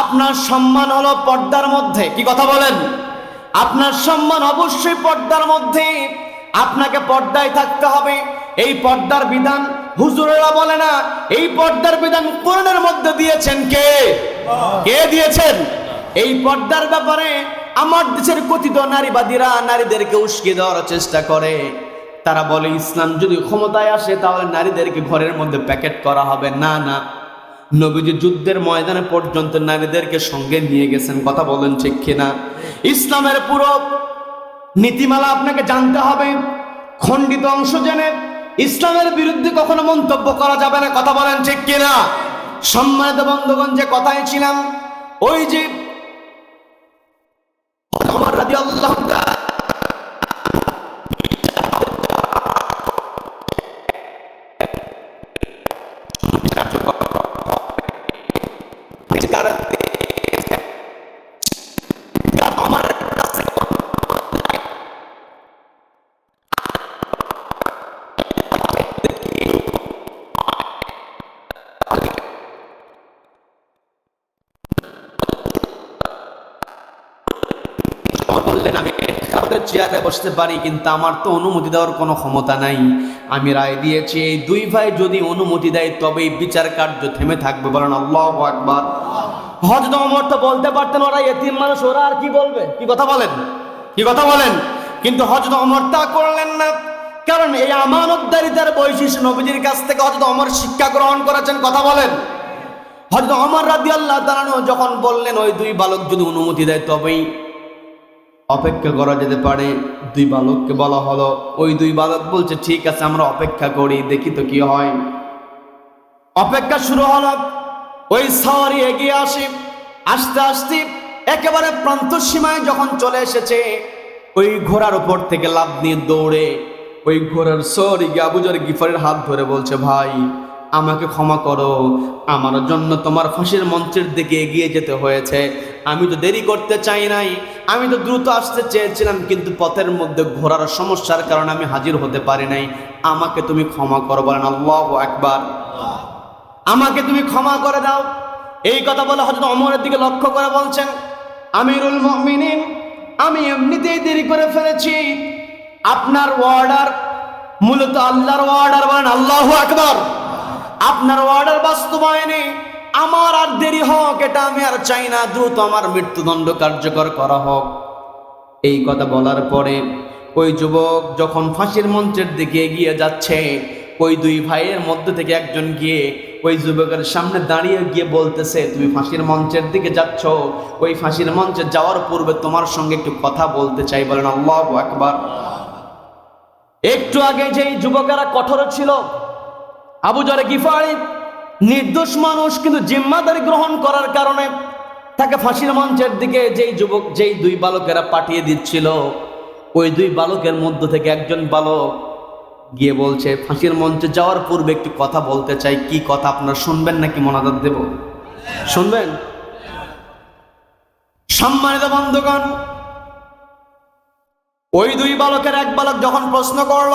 আপনার সম্মান হলো পর্দার মধ্যে। কি কথা বলেন? আপনার সম্মান অবশ্যই পর্দার মধ্যে। আপনাকে পর্দায় থাকতে হবে। এই পর্দার বিধান হুজুরেরা বলে না এই পর্দার বিধান কোরআনের মধ্যে দিয়েছেন কে? কে দিয়েছেন? এই পর্দার ব্যাপারে আমার দেশের কথিত নারীবাদীরা নারীদেরকে উস্কে দেওয়ার চেষ্টা করে। তারা বলে ইসলাম যদি ক্ষমতায় আসে তাহলে নারীদেরকে ঘরের মধ্যে প্যাকেট করা হবে। না না, নবীজি যুদ্ধের ময়দানে পর্যন্ত নারীদেরকে সঙ্গে নিয়ে গেছেন। কথা বলেন ঠিক কিনা? ইসলামের পুরো নীতিমালা আপনাকে জানতে হবে। খণ্ডিত অংশ জেনে ইসলামের বিরুদ্ধে কখনো মন্তব্য করা যাবে না। কথা বলেন ঠিক কিনা? সম্মানিত বন্ধুগণ, যে কথায় ছিলাম, ওই যে ওমর রাদিয়াল্লাহু তাআলা বললেন আমি কাউকে চেয়ারে বসতে পারি, কিন্তু আমার তো অনুমতি দেওয়ার কোনো ক্ষমতা নাই। আমি রায় দিয়েছি এই দুই ভাই যদি অনুমতি দেয় তবেই বিচার কার্য থেমে থাকবে। বলেন আল্লাহু আকবার। হযরত ওমর তো বলতে পারতেন ওরা ইতিম মানুষ, ওরা আর কি বলবে? কি কথা বলেন? কি কথা বলেন? কিন্তু হযরত ওমর তা করলেন না, কারণ এই আমানতদারিতার বৈশিষ্ট্য নবীজির কাছ থেকে হযরত ওমর শিক্ষা গ্রহণ করেছেন। কথা বলেন। হযরত ওমর রাদিয়াল্লাহু তাআলা যখন বললেন ওই দুই বালক যদি অনুমতি দেয় তবেই অপেক্ষা করা যেতে পারে, দুই বালককে বলা হলো। ওই দুই বালক বলছে ঠিক আছে আমরা অপেক্ষা করি, দেখি তো কি হয়। অপেক্ষা শুরু হলো। ওই সাওয়ারি এগিয়ে আসে, আস্তে আস্তে একেবারে প্রান্ত সীমায় যখন চলে এসেছে, ওই ঘোড়ার উপর থেকে লাফ দিয়ে দৌড়ে ওই ঘোড়ার সওয়ারি গিয়ে আবু যর গিফারের হাত ধরে বলছে ভাই আমাকে ক্ষমা করো, আমার জন্য তোমার ফাঁসির মঞ্চের দিকে এগিয়ে যেতে হয়েছে। আমি তো দেরি করতে চাই নাই, আমি তো দ্রুত আসতে চেয়েছিলাম, কিন্তু পথের মধ্যে ঘোড়ার সমস্যার কারণে আমি হাজির হতে পারি নাই। আমাকে তুমি ক্ষমা করো। বলেন আল্লাহু আকবার। আমাকে তুমি ক্ষমা করে দাও। এই কথা বলে হযরত ওমরের দিকে লক্ষ্য করে বলছেন আমিরুল মুমিনিন, আমি এমনিতেই দেরি করে ফেলেছি, আপনার অর্ডার মূলত আল্লাহর অর্ডার। বলেন আল্লাহু আকবার। আপনার অর্ডার বাস্তবায়নে আমার আর দেরি হোক এটা আমি আর চাই না, দ্রুত আমার মৃত্যুদণ্ড কার্যকর করা হোক। এই কথা বলার পরে ওই যুবক যখন ফাঁসির মঞ্চের দিকে এগিয়ে যাচ্ছে, ওই দুই ভাইয়ের মধ্যে থেকে একজন গিয়ে ওই যুবকের সামনে দাঁড়িয়ে গিয়ে বলতেছে তুমি ফাঁসির মঞ্চের দিকে যাচ্ছ, ওই ফাঁসির মঞ্চে যাওয়ার পূর্বে তোমার সঙ্গে একটু কথা বলতে চাই। বলেন আল্লাহু আকবার। একটু আগে যেই যুবকেরা কঠোর ছিল, আবু যর গিফারি নির্দোষ মানুষ, কিন্তু জিম্মাদারি গ্রহণ করার কারণে তাকে ফাঁসির মঞ্চের দিকে যেই দুই বালকেরা পাঠিয়ে দিচ্ছিল, ওই দুই বালকের মধ্য থেকে একজন বালক গিয়ে বলছে ফাঁসির মঞ্চে যাওয়ার পূর্বে একটু কথা বলতে চাই। কি কথা আপনারা শুনবেন নাকি মোনাজাত দেব? শুনবেন? সম্মানিত বন্ধুগণ, ওই দুই বালকের এক বালক যখন প্রশ্ন করল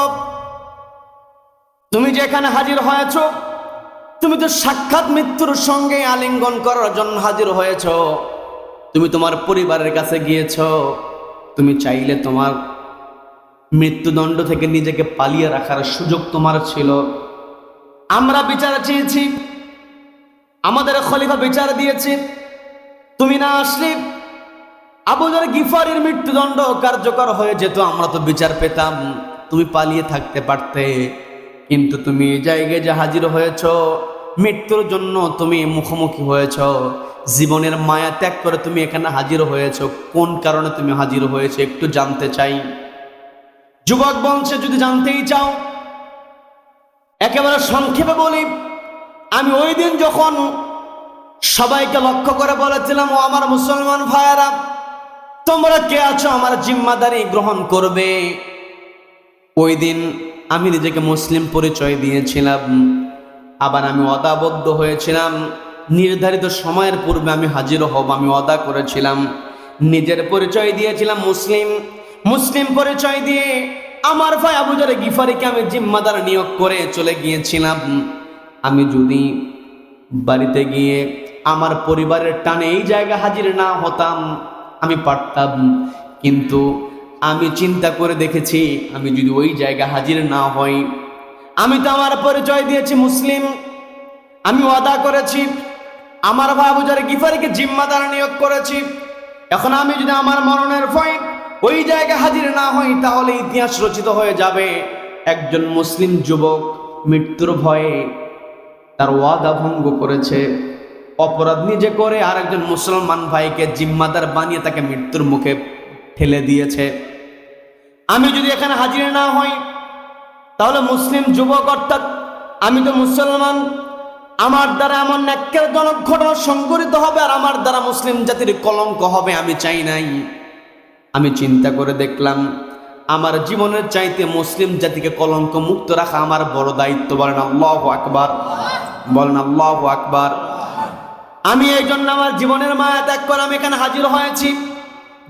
তুমি যে এখানে হাজির হয়েছ, তুমি তো সাক্ষাৎ মৃত্যুর সঙ্গে আলিঙ্গন করার জন্য হাজির হয়েছ, তুমি তোমার পরিবারের কাছে গিয়েছ, তুমি চাইলে তোমার মৃত্যুদণ্ড থেকে নিজেকে পালিয়ে রাখার সুযোগ তোমার ছিল। আমরা বিচার চেয়েছি, আমাদের খলিফা বিচার দিয়েছে, তুমি না আসলে আবু যর গিফারির মৃত্যুদণ্ড কার্যকর হয়ে যেত, আমরা তো বিচার পেতাম, তুমি পালিয়ে থাকতে পারতে। কিন্তু তুমি এই জায়গায় যে হাজির হয়েছ মৃত্যুর জন্য, তুমি মুখোমুখি হয়েছ, জীবনের মায়া ত্যাগ করে তুমি এখানে হাজির হয়েছ। কোন কারণে তুমি হাজির হয়েছ একটু জানতে চাই। যুবক বংশে যদি জানতেই চাও একেবারে সংক্ষেপে বলি, আমি ওই দিন যখন সবাইকে লক্ষ্য করে বলেছিলাম ও আমার মুসলমান ভাইয়েরা তোমরা কে আছো আমার জিম্মাদারি গ্রহণ করবে, ওই দিন আমি নিজেকে মুসলিম পরিচয় দিয়েছিলাম। আবার আমি ওয়াদাবদ্ধ হয়েছিলাম নির্ধারিত সময়ের পূর্বে আমি হাজির হব, আমি ওয়াদা করেছিলাম। নিজের পরিচয় দিয়েছিলাম মুসলিম, মুসলিম পরিচয় দিয়ে আমার ভাই আবু যর গিফারিকে আমি জিম্মাদার নিয়োগ করে চলে গিয়েছিলাম। আমি যদি বাড়িতে গিয়ে আমার পরিবারের টানে এই জায়গা হাজির না হতাম আমি পারতাম, কিন্তু আমি চিন্তা করে দেখেছি আমি যদি ওই জায়গা হাজির না হই আমি তো আমার পরিচয় দিয়েছি মুসলিম, আমি ওয়াদা করেছি, আমার ভাই আবু যর গিফারিকে জিম্মাদার নিয়োগ করেছি। এখন আমি যদি আমার মরণের ভয় ওই জায়গায় হাজির না হই, তাহলে ইতিহাস রচিত হয়ে যাবে একজন মুসলিম যুবক মৃত্যুর ভয়ে তার ওয়াদা ভঙ্গ করেছে, অপরাধ নিজে করে আর একজন মুসলমান ভাইকে জিম্মাদার বানিয়ে তাকে মৃত্যুর মুখে ঠেলে দিয়েছে। আমি যদি এখানে হাজির না হই, তাহলে মুসলিম যুবক অর্থাৎ আমি তো মুসলমান, আমার দ্বারা এমন ন্যাক্কারজনক ঘটনা সংঘটিত হবে আর আমার দ্বারা মুসলিম জাতির কলঙ্ক হবে, আমি চাই নাই। আমি চিন্তা করে দেখলাম আমার জীবনের চাইতে মুসলিম জাতিকে কলঙ্ক মুক্ত রাখা আমার বড় দায়িত্ব। বলেন আল্লাহু আকবার, বলেন আল্লাহু আকবার। আমি এই জন্য আমার জীবনের মায়া ত্যাগ করে আমি এখানে হাজির হয়েছি।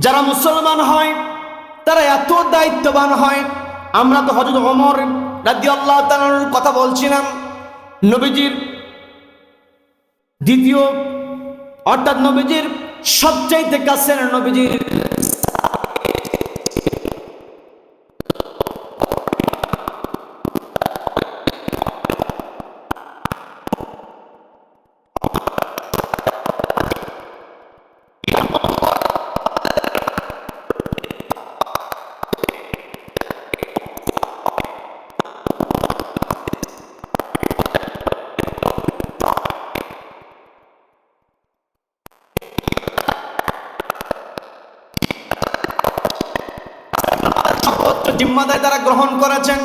যারা মুসলমান হয় তারা এত দায়িত্ববান হয়। আমরা তো হযরত ওমর রাদিয়াল্লাহু তাআলার কথা বলছিলাম, নবীজির দ্বিতীয় অর্থাৎ নবীজির সবচাইতে কাছের নবীজির জিম্মাদারি তারা গ্রহণ করেছেন।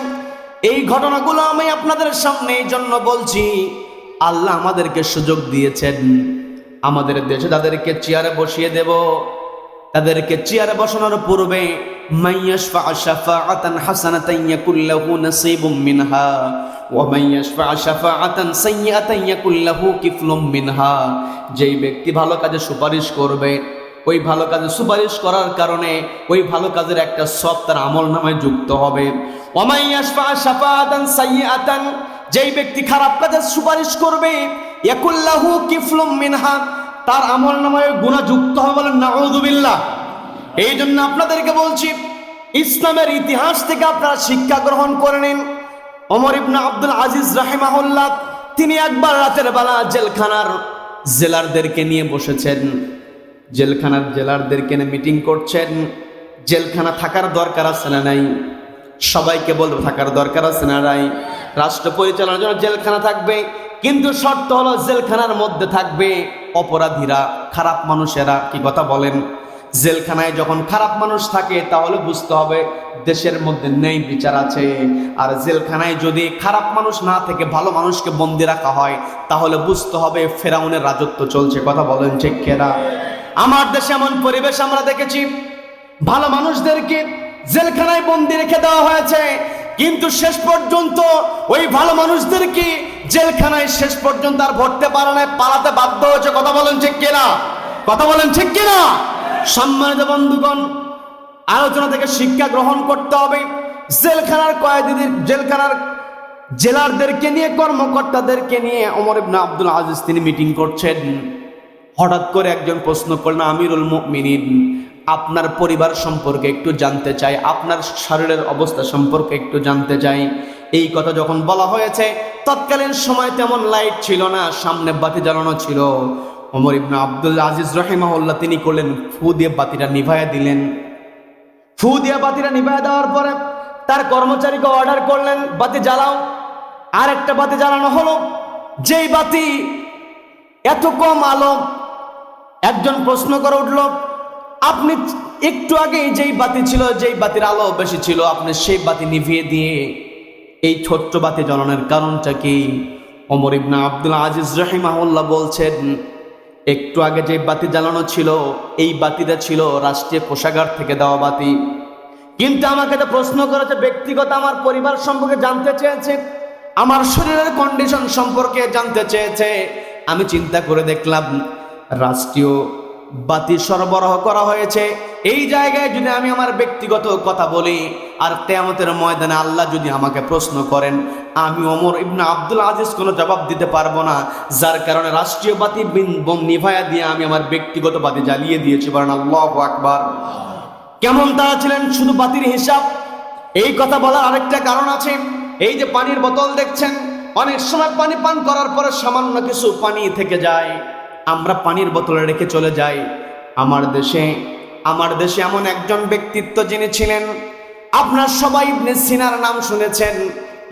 এই ঘটনাগুলো আমি আপনাদের সামনে এই জন্য বলছি, আল্লাহ আমাদেরকে সুযোগ দিয়েছেন, আমাদের দেশে তাদেরকে চেয়ারে বসিয়ে দেব। তাদেরকে চেয়ারে বসানোর পূর্বে মাইয়াশফা শাফাআতান হাসানাতান ইয়াকুল লাহু নাসীবুম মিনহা ওয়া মাইয়াশফা শাফাআতান সাইয়্যাতান ইয়াকুল লাহু কিফলুম মিনহা। যেই ব্যক্তি ভালো কাজে সুপারিশ করবে, ওই ভালো কাজে সুপারিশ করার কারণে ওই ভালো কাজের একটা সব তার আমলনামায় যুক্ত হবে। ওয়া মাইয়াশফা শাফাআতান সাইয়্যাতান, যেই ব্যক্তি খারাপ কাজে সুপারিশ করবে, ইয়াকুল লাহু কিফলুম মিনহা, তার আমলনামায় গুনাহ যুক্ত হবে। বলেন নাউযুবিল্লাহ। এই জন্য আপনাদেরকে বলছি, ইসলামের ইতিহাস থেকে আপনারা শিক্ষা গ্রহণ করে নিন। ওমর ইবনে আব্দুল আজিজ রাহিমাহুল্লাহ তিনি একবার রাতের বেলা জেলখানার জেলারদেরকে নিয়ে বসেছেন, জেলখানার জেলারদেরকে নিয়ে মিটিং করছেন। জেলখানা থাকার দরকার আছে না নাই? সবাইকে বলবো থাকার দরকার আছে না নাই? রাষ্ট্র পরিচালনার জন্য জেলখানা থাকবে, কিন্তু শর্ত হলো জেলখানার মধ্যে থাকবে অপরাধীরা, খারাপ মানুষেরা। কি কথা বলেন? জেলখানায় যখন খারাপ মানুষ থাকে তাহলে বুঝতে হবে দেশের মধ্যে ন্যায় বিচার আছে। আর জেলখানায় যদি খারাপ মানুষ না থেকে ভালো মানুষকে বন্দি রাখা হয়, তাহলে বুঝতে হবে ফেরাউনের রাজত্ব চলছে। কথা বলেন ঠিক কিনা? আমার দেশে এমন পরিবেশ আমরা দেখেছি, ভালো মানুষদেরকে জেলখানায় বন্দি রেখে দেওয়া হয়েছে, কিন্তু শেষ পর্যন্ত ওই ভালো মানুষদেরকে জেলখানায় শেষ পর্যন্ত আর ভরতে পারে না, পালাতে বাধ্য হয়েছে। কথা বলেন ঠিক কিনা? কথা বলেন ঠিক কিনা? সম্মানিত বন্ধুগণ, আলোচনা থেকে শিক্ষা গ্রহণ করতে হবে। জেলখানার কয়েদিদের, জেলখানার জেলারদেরকে নিয়ে, কর্মকর্তাদেরকে নিয়ে ওমর ইবনে আব্দুল আজিজ তিনি মিটিং করছেন। হঠাৎ করে একজন প্রশ্ন করলেন, আমিরুল মুমিনিন, আপনার পরিবার সম্পর্কে একটু জানতে চাই, আপনার শরীরের অবস্থা সম্পর্কে একটু জানতে চাই। এই কথা যখন বলা হয়েছে, তৎকালীন সময় তেমন লাইট ছিল না, সামনে বাতি জ্বালানো ছিল। ওমর ইবনে আব্দুল আজিজ রাহিমাহুল্লাহ তিনি করলেন, ফু দিয়ে বাতিটা নিভাইয়া দিলেন। ফু দিয়ে বাতিটা নিভাইয়া দেওয়ার পরে তার কর্মচারীকে অর্ডার করলেন, বাতি জ্বালাও। আর একটা বাতি জ্বালানো হলো। যেই বাতি এত কম আলো, একজন প্রশ্ন করে উঠল, আপনি একটু আগে যেই বাতি ছিল, যেই বাতির আলো বেশি ছিল, আপনি সেই বাতি নিভিয়ে দিয়ে এই ছোট্ট বাতি জ্বালানোর কারণটা কি? ওমর ইবনে আব্দুল আজিজ রাহিমাহুল্লাহ বলছেন, একটু আগে যে বাতি জ্বালানো ছিল, এই বাতিটা ছিল রাষ্ট্রীয় কোষাগার থেকে দেওয়া বাতি, কিন্তু আমাকে তো প্রশ্ন করেছে, ব্যক্তিগত আমার পরিবার সম্পর্কে জানতে চেয়েছে, আমার শরীরের কন্ডিশন সম্পর্কে জানতে চেয়েছে। আমি চিন্তা করে দেখলাম রাষ্ট্রীয় বাতি সরবরাহ করা হয়েছে, এই জায়গায় যদি আমি আমার ব্যক্তিগত কথা বলি আর কিয়ামতের ময়দানে আল্লাহ যদি আমাকে প্রশ্ন করেন, আমি ওমর ইবনে আব্দুল আজিজ কোনো জবাব দিতে পারবো না। যার কারণে রাষ্ট্রীয় বাতি বোম নিভায়া দিয়ে আমি আমার ব্যক্তিগত বাতি জ্বালিয়ে দিয়েছি। বলেন আল্লাহু আকবার। কেমন তারা ছিলেন শুধু বাতির হিসাব। এই কথা বলার আরেকটা কারণ আছে, এই যে পানির বোতল দেখছেন, অনেক সময় পানি পান করার পরে সামান্য কিছু পানি থেকে যায়, আমরা পানির বোতলে রেখে চলে যাই। আমার দেশে এমন একজন ব্যক্তিত্ব যিনি ছিলেন, আপনার সবাই ইবনে সিনার নাম শুনেছেন।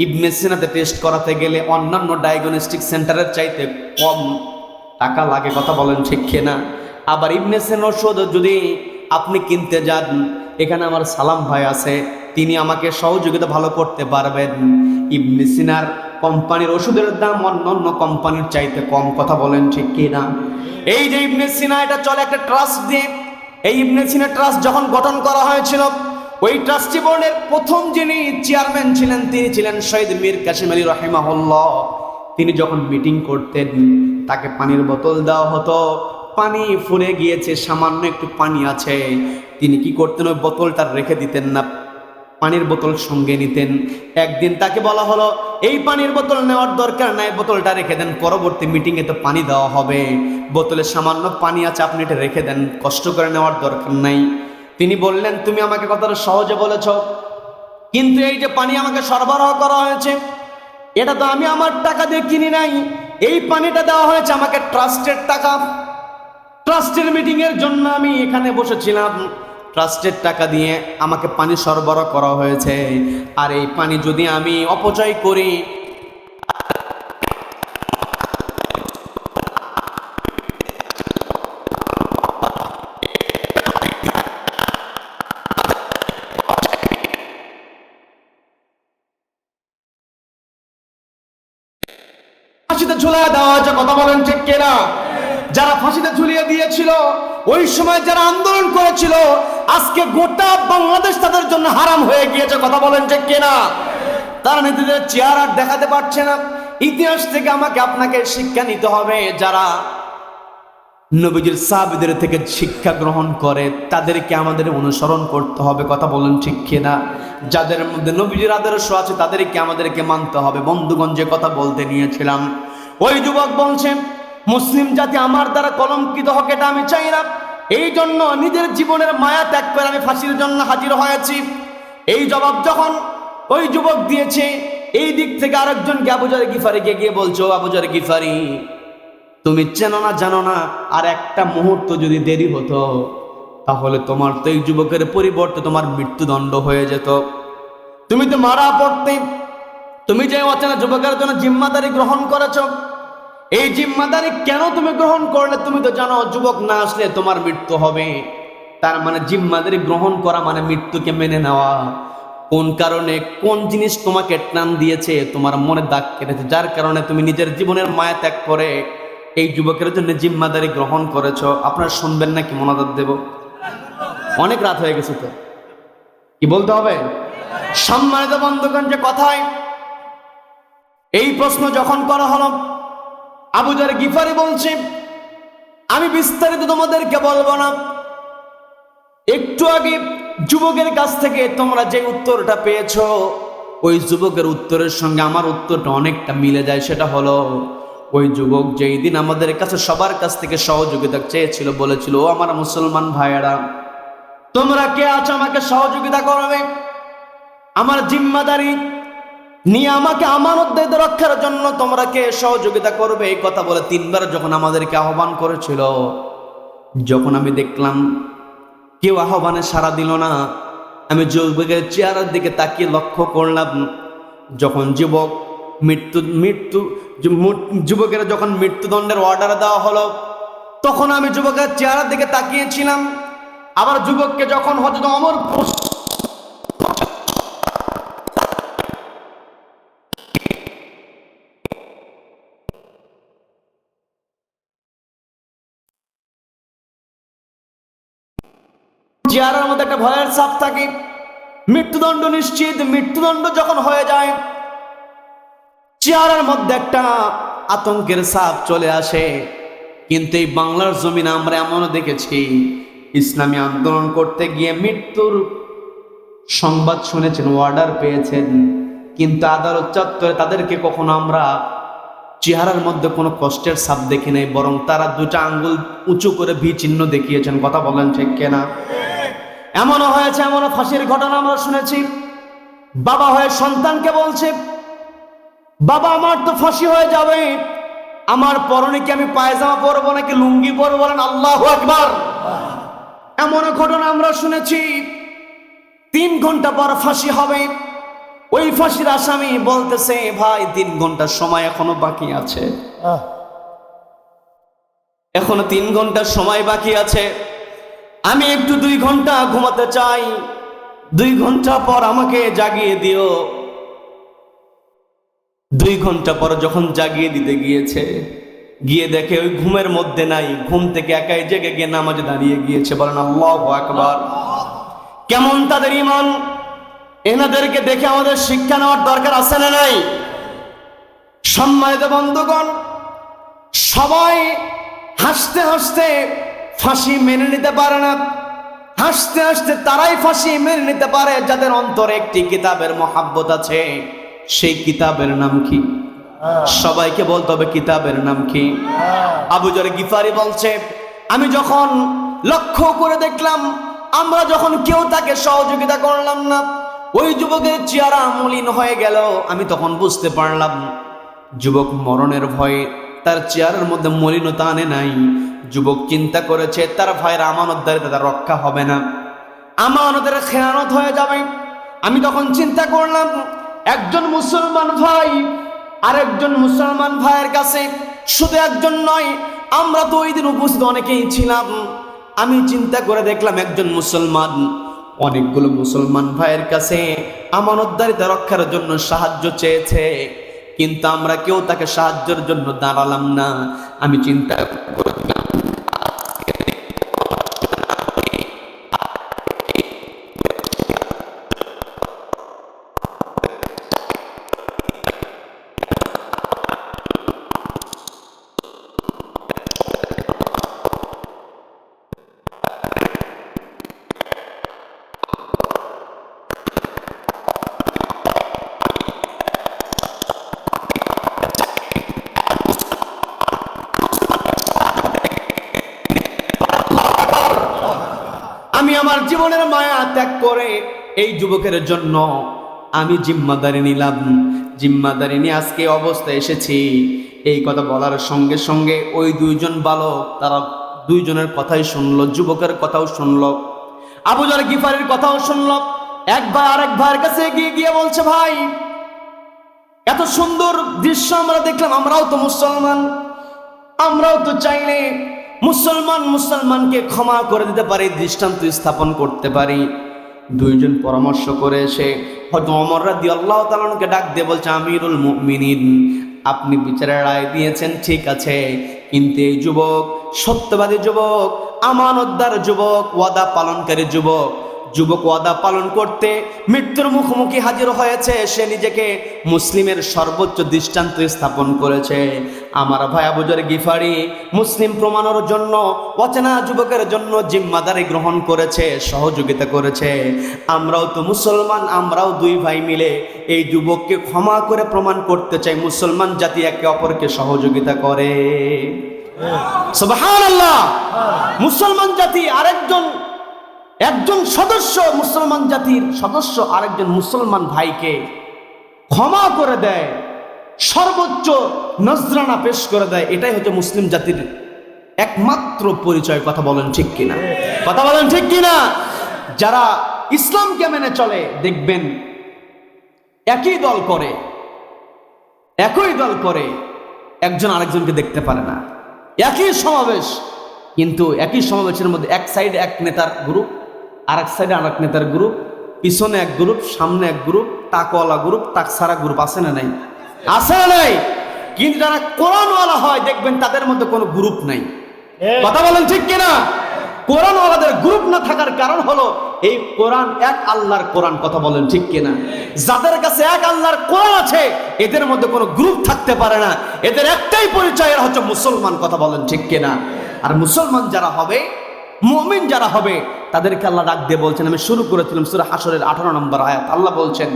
ইবনে সিনাতে টেস্ট করাতে গেলে অন্যান্য ডায়াগনস্টিক সেন্টারের চাইতে কম টাকা লাগে, কথা বলেন ঠিক কিনা? আবার ইবনে সিনার ওষুধ যদি আপনি কিনতে যান, এখানে আমার সালাম ভাই আছে, তিনি আমাকে সহযোগিতা ভালো করতে পারবেন। ইবনে সিনার কোম্পানির ওষুধের দাম অন্যান্য কোম্পানির চাইতে কম, কথা বলেন ঠিক কিনা? এই যে ইবনে সিনা, এটা চলে একটা ট্রাস্ট দিয়ে। এই ইবনে সিনা ট্রাস্ট যখন গঠন করা হয়েছিল, ওই ট্রাস্টি বোর্ডের প্রথম যিনি চেয়ারম্যান ছিলেন, তিনি ছিলেন শহীদ মীর কাসেম আলী রাহিমাহুল্লাহ। তিনি যখন মিটিং করতেন, তাকে পানির বোতল দেওয়া হতো, পানি ফুরে গিয়েছে, সামান্য একটু পানি আছে, তিনি কি করতেন, ওই বোতলটা রেখে দিতেন না, পানির বোতল সঙ্গে নিতেন। একদিন তাকে বলা হলো, এই পানির বোতল নেওয়ার দরকার নাই, বোতলটা রেখে দেন, পরবর্তী মিটিংয়ে তো পানি দেওয়া হবে, বোতলে সামান্য পানি আছে, আপনি এটা রেখে দেন, কষ্ট করে নেওয়ার দরকার নাই। তিনি বললেন, তুমি আমাকে কথাটা সহজে বলেছ, কিন্তু এই যে পানি আমাকে সরবরাহ করা হয়েছে, এটা তো আমি আমার টাকা দিয়ে কিনি নাই, এই পানিটা দেওয়া হয়েছে আমাকে ট্রাস্টের টাকা, ট্রাস্টের মিটিং এর জন্য আমি এখানে বসেছিলাম, ট্রাস্টের টাকা দিয়ে আমাকে পানি সরবরাহ করা হয়েছে, আর এই পানি যদি আমি অপচয় করি, ফাঁসিতে ঝুলিয়ে দেওয়া হয়েছে, কথা বলেন ঠিক কিনা? যারা ফাঁসিতে ঝুলিয়ে দিয়েছিল, ওই সময় যারা আন্দোলন করেছিল, আজকে গোটা বাংলাদেশ তাদের জন্য হারাম হয়ে গিয়েছে, কথা বলেন ঠিক কিনা? তারা নিজেদের চেহারা আর দেখাতে পারছে না। ইতিহাস থেকে আমাকে আপনাকে শিক্ষা নিতে হবে, যারা নবীজির সাহাবীদের থেকে শিক্ষা গ্রহণ করে তাদেরকে আমাদের অনুসরণ করতে হবে, কথা বলেন ঠিক কিনা? যাদের মধ্যে নবীজির আদর্শ আছে তাদেরকে আমাদেরকে মানতে হবে। বন্ধুগণ, যে কথা বলতে নিয়েছিলাম, ওই যুবক বলছে, মুসলিম জাতি আমার দ্বারা কলঙ্কিত হোক, এটা আমি চাই না, এই জন্য নিজের জীবনের মায়া ত্যাগ করে আমি ফাঁসির জন্য হাজির হয়েছি। এই জবাব যখন ওই যুবক দিয়েছে, এই দিক থেকে আরেকজনকে আবু যর গিফারিকে গিয়ে বলছো, আবু যর গিফারি, তুমি চেনো না জানো না, আর একটা মুহূর্ত যদি দেরি হতো, তাহলে তোমার তো এই যুবকের পরিবর্তে তোমার মৃত্যুদণ্ড হয়ে যেত, তুমি তো মারা পড়তে। তুমি যে অচেনা যুবকের জন্য জিম্মাদারি গ্রহণ করেছ, এই জিম্মাদারি কেন তুমি গ্রহণ করলে? তুমি তো জানো যুবক না আসলে তোমার মৃত্যু হবে। তার মানে জিম্মাদারি গ্রহণ করা মানে মৃত্যুকে মেনে নেওয়া। কোন কারণে, কোন জিনিস তোমাকে টান দিয়েছে, তোমার মনে দাগ কেটেছে, যার কারণে তুমি নিজের জীবনের মায়া ত্যাগ করে এই যুবকের জন্য জিম্মাদারি গ্রহণ করেছ। আপনারা শুনবেন নাকি মনোযোগ দেব? অনেক রাত হয়ে গেছে, তো কি বলতে হবে? সম্মানিত বন্ধুগণ, যে কথায় এই প্রশ্ন যখন করা হলো, আবু যর গিফারি বলছে, আমি বিস্তারিত তোমাদেরকে বলবো না, একটু আগে যুবকের কাছ থেকে তোমরা যে উত্তরটা পেয়েছো, ওই যুবকের উত্তরের সঙ্গে আমার উত্তরটা অনেকটা মিলে যায়। সেটা হলো, ওই যুবক যেই দিন আমাদের কাছে সবার কাছ থেকে সহযোগিতা চেয়েছিল, বলেছিল, ও আমার মুসলমান ভাইয়েরা, তোমরা কে আছো আমাকে সহযোগিতা করবে, আমার জিম্মাদারি নিয়ে আমাকে আমানত দায়িত্ব রক্ষার জন্য তোমরা কে সহযোগিতা করবে, এই কথা বলে তিনবার যখন আমাদেরকে আহ্বান করেছিল, যখন আমি দেখলাম কেউ আহ্বানে সাড়া দিল না, আমি যুবকের চেহারার দিকে তাকিয়ে লক্ষ্য করলাম, যখন যুবকের যখন মৃত্যুদণ্ডের অর্ডার দেওয়া হলো, তখন আমি যুবকের চেহারার দিকে তাকিয়েছিলাম। আবার যুবককে যখন হযরত ওমর চেহারার মধ্যে একটা ভয়ের ছাপ থাকে, মৃত্যুদণ্ড নিশ্চিত, মৃত্যুদণ্ড যখন হয়ে যায়, চেহারার মধ্যে একটা আতঙ্কের ছাপ চলে আসে। কিন্তু এই বাংলার জমিনে আমরা এমনও দেখেছি, ইসলামী আন্দোলন করতে গিয়ে মৃত্যুর সংবাদ শুনেছেন, অর্ডার পেয়েছেন, কিন্তু আদালত চত্বরে তাদেরকে কখনো আমরা চেহারার মধ্যে কোনো কষ্টের ছাপ দেখি নাই, বরং তারা দুটা আঙ্গুল উঁচু করে ভি চিহ্ন দেখিয়েছেন, কথা বলেন ঠিক কিনা? এমনও হয়েছে, এমনও ফাঁসির ঘটনা আমরা শুনেছি, বাবা হয়ে সন্তানকে বলছে, বাবা আমার তো ফাঁসি হয়ে যাবে, আমার পরনে কি আমি পায়জামা পরবো নাকি লুঙ্গি পরবো? বলেন আল্লাহু আকবার। এমন ঘটনা আমরা শুনেছি 3 ঘন্টা পর ফাঁসি হবে। ওই ফাঁসির আসামি বলতেছে, ভাই 3 ঘন্টার সময় এখনো বাকি আছে, এখনো 3 ঘন্টার সময় বাকি আছে, আমি একটু 2 ঘন্টা ঘুমাতে চাই, 2 ঘন্টা পর আমাকে জাগিয়ে দিও। 2 ঘন্টা পর যখন জাগিয়ে দিতে গিয়েছে, গিয়ে দেখে ওই ঘুমের মধ্যে নাই, ঘুম থেকে একাই জেগে গিয়ে নামাজে দাঁড়িয়ে গিয়েছে। বলেন আল্লাহু আকবার। কেমন তাদের ঈমান! এনাদেরকে দেখে আমাদের শিক্ষা নেওয়ার দরকার আছে না নাই? সম্মানিত বন্ধুগণ, সবাই হাসতে হাসতে ফাঁসি মেনে নিতে পারে না। হাসতে হাসতে তারাই ফাঁসি মেনে নিতে পারে যাদের অন্তরে একটি কিতাবের মহাব্বত আছে। সেই কিতাবের নাম কি? সবাইকে বলতে হবে, কিতাবের নাম কি? আবু যর গিফারি বলছে, আমি যখন লক্ষ্য করে দেখলাম, আমরা যখন কেউ তাকে সহযোগিতা করলাম না, ওই যুবকের চেহারা মলিন হয়ে গেল। আমি তখন বুঝতে পারলাম যুবক মরণের ভয়ে তার চেহারার মধ্যে মলিনতা আনে নাই। যুবক চিন্তা করেছে তার ভাইয়ের আমানতদারিতে তার রক্ষা হবে না, আমানতের খেয়ানত হয়ে যাবে। আমি তখন চিন্তা করলাম, একজন মুসলমান ভাই আরেকজন মুসলমান ভাইয়ের কাছে, শুধু একজন নয়, আমরা তো ওই দিন উপস্থিত অনেকেই ছিলাম। আমি চিন্তা করে দেখলাম একজন মুসলমান অনেকগুলো মুসলমান ভাইয়ের কাছে আমানতদারিতা রক্ষার জন্য সাহায্য চেয়েছে, কিন্তু আমরা কেউ তাকে সাহায্যের জন্য দাঁড়ালাম না। আমি চিন্তা করলাম, আমি আমার জীবনের মায়া ত্যাগ করে এই যুবকের জন্য আমি জিম্মাদারি নিলাম। জিম্মাদারি নিয়ে আজকে অবস্থায় এসেছি। এই কথা বলার সঙ্গে সঙ্গে ওই 2 জন বালক, তারা 2 জনের কথাই শুনলো, যুবকের কথাও শুনলো, আবু যর গিফারির কথাও শুনলো। এক ভাই আরেক ভাইয়ের কাছে এগিয়ে গিয়ে বলছে, ভাই এত সুন্দর দৃশ্য আমরা দেখলাম, আমরাও তো মুসলমান, আমরাও তো চাইলে মুসলমানকে ক্ষমা করে দিতে পারি, দৃষ্টান্ত স্থাপন করতে পারি। 2 জন পরামর্শ করে এসে হযরত ওমর রাদিয়াল্লাহু তাআলা আনহুকে ডাক দিয়ে বলছে, আমিরুল মুমিনিন, আপনি বিচারের রায় দিয়েছেন ঠিক আছে, কিন্তু এই যুবক সত্যবাদী যুবক, আমানতদার যুবক, ওয়াদা পালনকারী যুবক, ওয়াদা পালন করতে মৃত্যুর মুখোমুখি হাজির হয়েছে, সে নিজেকে মুসলিমের সর্বোচ্চ দৃষ্টান্ত স্থাপন করেছে। আমার ভাই আবু যর গিফারি মুসলিম প্রমাণের জন্য অচেনা যুবকের জন্য জিম্মাদারি গ্রহণ করেছে, সহযোগিতা করেছে। আমরাও তো মুসলমান, আমরাও 2 ভাই মিলে এই যুবককে ক্ষমা করে প্রমাণ করতে চাই মুসলমান জাতি একে অপরকে সহযোগিতা করে। সুবহানাল্লাহ। মুসলমান জাতি একজন সদস্য, মুসলমান জাতির সদস্য আরেকজন মুসলমান ভাইকে ক্ষমা করে দেয়, সর্বোচ্চ নজরানা পেশ করে দেয়, এটাই হচ্ছে মুসলিম জাতির একমাত্র পরিচয়। কথা বলেন ঠিক কিনা? কথা বলেন ঠিক কিনা? যারা ইসলামকে মেনে চলে দেখবেন একই দল করে একজন আরেকজনকে দেখতে পারে না। একই সমাবেশ, কিন্তু একই সমাবেশের মধ্যে এক সাইডে এক নেতার গ্রুপ, আরেক সাইডে আরেক নেতার গ্রুপ, পিছনে এক গ্রুপ, সামনে এক গ্রুপ, টাকওয়ালা গ্রুপ, টাকসারা গ্রুপ, আছে না নাই? আছে না নাই? কিন্তু যারা কোরআনওয়ালা হয় দেখবেন তাদের মধ্যে কোনো গ্রুপ নাই। কথা বলেন ঠিক কিনা? কোরআনওয়ালাদের গ্রুপ না থাকার কারণ হলো এই কোরআন এক আল্লাহর কোরআন। কথা বলেন ঠিক কিনা? যাদের কাছে এক আল্লাহর কোরআন আছে এদের মধ্যে কোনো গ্রুপ থাকতে পারে না, এদের একটাই পরিচয়, এরা হচ্ছে মুসলমান। কথা বলেন ঠিক কিনা? আর মুসলমান যারা হবে, মুমিন যারা হবে, তাদেরকে আল্লাহ ডাক দিয়ে বলছেন, আমি শুরু করেছিলাম সূরা হাশরের 18 নম্বর আয়াত, আল্লাহ বলছেন,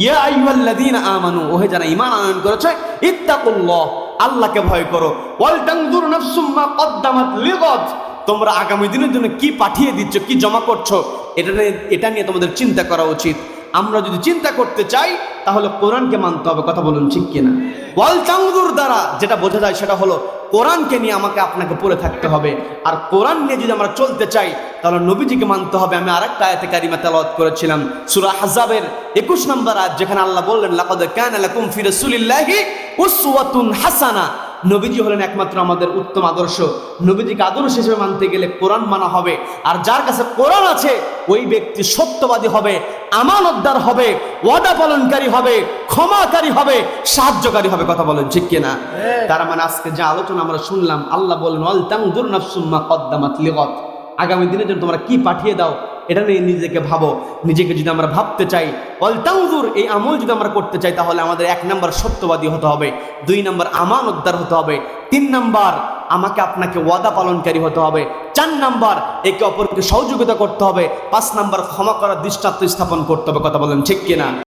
ইয়া আইয়ুহাল্লাযীনা আমানু, ওহে যারা ঈমান আনয়ন করেছে, ইত্তাকুল্লাহ, আল্লাহকে ভয় করো, ওয়াল তানজুর নাফসুম মা কদ্দামাত লিগাদ, তোমরা আগামী দিনের জন্য কি পাঠিয়ে দিচ্ছ, কি জমা করছো, এটা নিয়ে তোমাদের চিন্তা করা উচিত। আমরা যদি চিন্তা করতে চাই তাহলে কোরআনকে মানতে হবে। কথা বলুন ঠিক কিনা? ওয়াল তানজুর দ্বারা যেটা বোঝা যায় সেটা হলো কোরআনকে নিয়ে আমাকে আপনাকে পড়ে থাকতে হবে। আর কোরআন নিয়ে যদি আমরা চলতে চাই তাহলে নবীজিকে মানতে হবে। আমি আরেকটা আয়াতে কারিমা তেলাওয়াত করেছিলাম সূরা আহজাবের 21 নম্বর আয়াত, যেখানে আল্লাহ বললেন লাকাদ কানা লাকুম ফি রাসূলিল্লাহি উসওয়াতুন হাসানা। নবীজি হলেন একমাত্র আমাদের উত্তম আদর্শ। নবীজিকে আদর্শ হিসেবে মানতে গেলে কোরআন মানা হবে। আর যার কাছে কোরআন আছে ওই ব্যক্তি সত্যবাদী হবে, আমানতদার হবে, ওয়াদা পালনকারী হবে, ক্ষমাকারী হবে, সাহায্যকারী হবে। কথা বলেন ঠিক কিনা? তার মানে আজকে যে আলোচনা আমরা শুনলাম, আল্লাহ বলেন ওয়াল তানজুর নাফসুম মা কদ্দামাত লিগাদ। আগামী দিনের জন্য তোমরা কি পাঠিয়ে দাও এটা নিয়ে নিজেকে ভাবো। নিজেকে যদি আমরা ভাবতে চাই, ওয়াল তানজুর এই আমল যদি আমরা করতে চাই, তাহলে আমাদের 1 নম্বর সত্যবাদী হতে হবে, 2 নম্বর আমানতদার হতে হবে, 3 নম্বর আমাকে আপনাকে ওয়াদা পালনকারী হতে হবে, 4 নম্বর একে অপরকে সহযোগিতা করতে হবে, 5 নম্বর ক্ষমা করার দৃষ্টান্ত স্থাপন করতে হবে। কথা বলেন ঠিক কিনা?